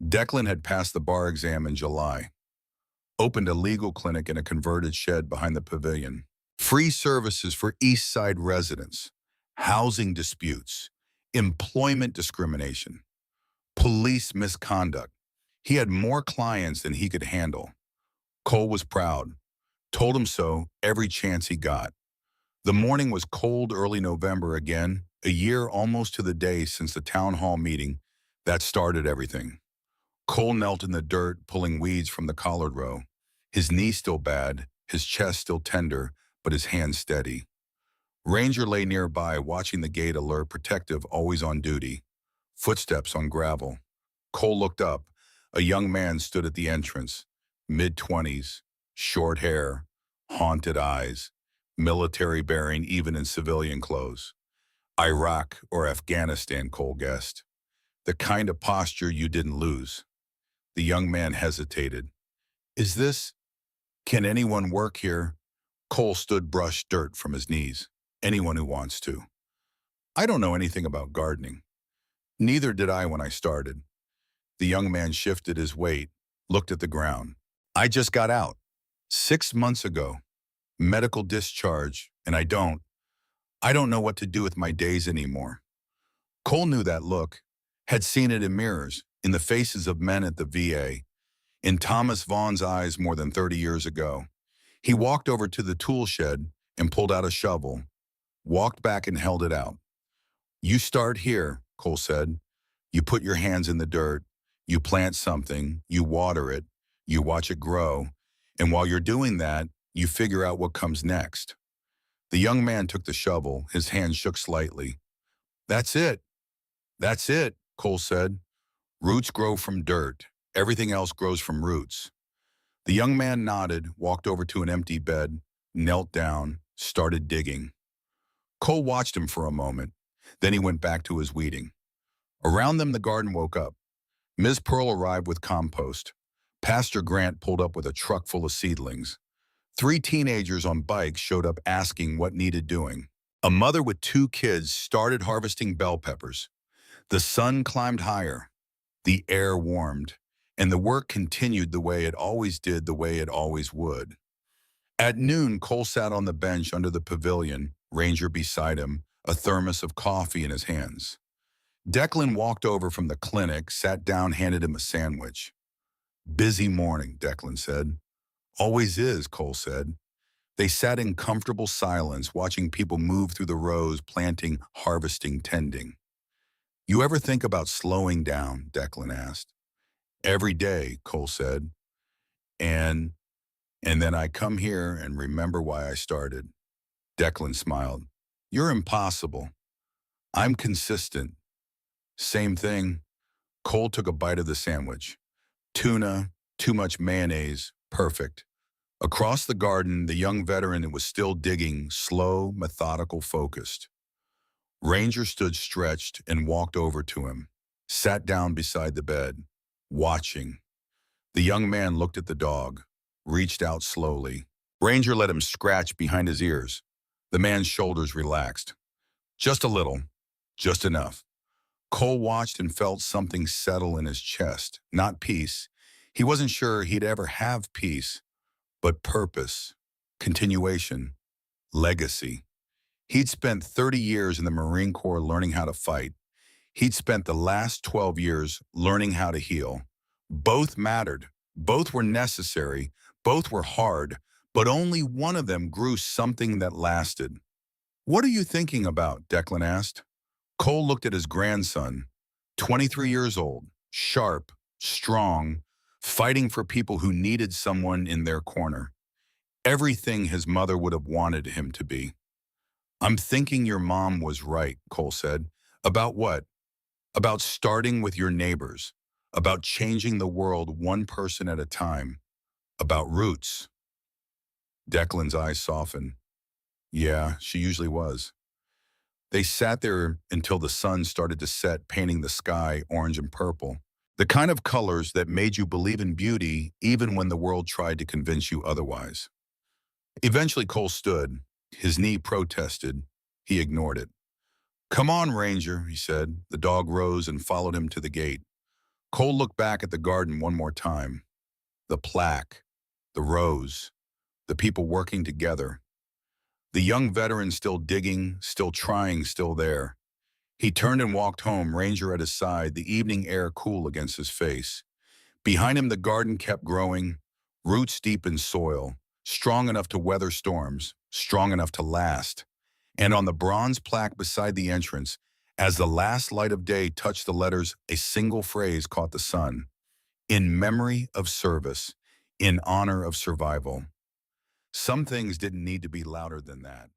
Declan had passed the bar exam in July, opened a legal clinic in a converted shed behind the pavilion. Free services for East Side residents, housing disputes, employment discrimination, police misconduct. He had more clients than he could handle. Cole was proud, told him so every chance he got. The morning was cold early November again, a year almost to the day since the town hall meeting that started everything. Cole knelt in the dirt, pulling weeds from the collard row. His knee still bad, his chest still tender, but his hands steady. Ranger lay nearby, watching the gate alert, protective, always on duty. Footsteps on gravel. Cole looked up. A young man stood at the entrance, mid-20s, short hair, haunted eyes, military bearing even in civilian clothes. Iraq or Afghanistan, Cole guessed. The kind of posture you didn't lose. The young man hesitated. Is this? Can anyone work here? Cole stood, brushed dirt from his knees. Anyone who wants to. I don't know anything about gardening. Neither did I when I started. The young man shifted his weight, looked at the ground. I just got out. 6 months ago. Medical discharge, and I don't know what to do with my days anymore. Cole knew that look, had seen it in mirrors, in the faces of men at the VA, in Thomas Vaughn's eyes more than 30 years ago. He walked over to the tool shed and pulled out a shovel, walked back and held it out. You start here, Cole said. You put your hands in the dirt, you plant something, you water it, you watch it grow, and while you're doing that, you figure out what comes next. The young man took the shovel, his hand shook slightly. That's it. That's it, Cole said. Roots grow from dirt. Everything else grows from roots. The young man nodded, walked over to an empty bed, knelt down, started digging. Cole watched him for a moment. Then he went back to his weeding. Around them, the garden woke up. Ms. Pearl arrived with compost. Pastor Grant pulled up with a truck full of seedlings. 3 teenagers on bikes showed up asking what needed doing. A mother with 2 kids started harvesting bell peppers. The sun climbed higher. The air warmed. And the work continued the way it always did, the way it always would. At noon, Cole sat on the bench under the pavilion, Ranger beside him, a thermos of coffee in his hands. Declan walked over from the clinic, sat down, handed him a sandwich. Busy morning, Declan said. Always is, Cole said. They sat in comfortable silence, watching people move through the rows, planting, harvesting, tending. You ever think about slowing down? Declan asked. Every day, Cole said. And then I come here and remember why I started. Declan smiled. You're impossible. I'm consistent. Same thing. Cole took a bite of the sandwich. Tuna, too much mayonnaise, perfect. Across the garden, the young veteran was still digging, slow, methodical, focused. Ranger stood stretched and walked over to him, sat down beside the bed, watching. The young man looked at the dog, reached out slowly. Ranger let him scratch behind his ears. The man's shoulders relaxed. Just a little, just enough. Cole watched and felt something settle in his chest, not peace. He wasn't sure he'd ever have peace, but purpose, continuation, legacy. He'd spent 30 years in the Marine Corps learning how to fight. He'd spent the last 12 years learning how to heal. Both mattered. Both were necessary. Both were hard. But only one of them grew something that lasted. What are you thinking about? Declan asked. Cole looked at his grandson, 23 years old, sharp, strong, fighting for people who needed someone in their corner. Everything his mother would have wanted him to be. I'm thinking your mom was right, Cole said. About what? About starting with your neighbors. About changing the world one person at a time. About roots. Declan's eyes softened. Yeah, she usually was. They sat there until the sun started to set, painting the sky orange and purple. The kind of colors that made you believe in beauty even when the world tried to convince you otherwise. Eventually, Cole stood. His knee protested. He ignored it. Come on, Ranger, he said. The dog rose and followed him to the gate. Cole looked back at the garden one more time. The plaque, the rose, the people working together. The young veteran still digging, still trying, still there. He turned and walked home, Ranger at his side, the evening air cool against his face. Behind him, the garden kept growing, roots deep in soil, strong enough to weather storms, strong enough to last. And on the bronze plaque beside the entrance, as the last light of day touched the letters, a single phrase caught the sun. In memory of service, in honor of survival. Some things didn't need to be louder than that.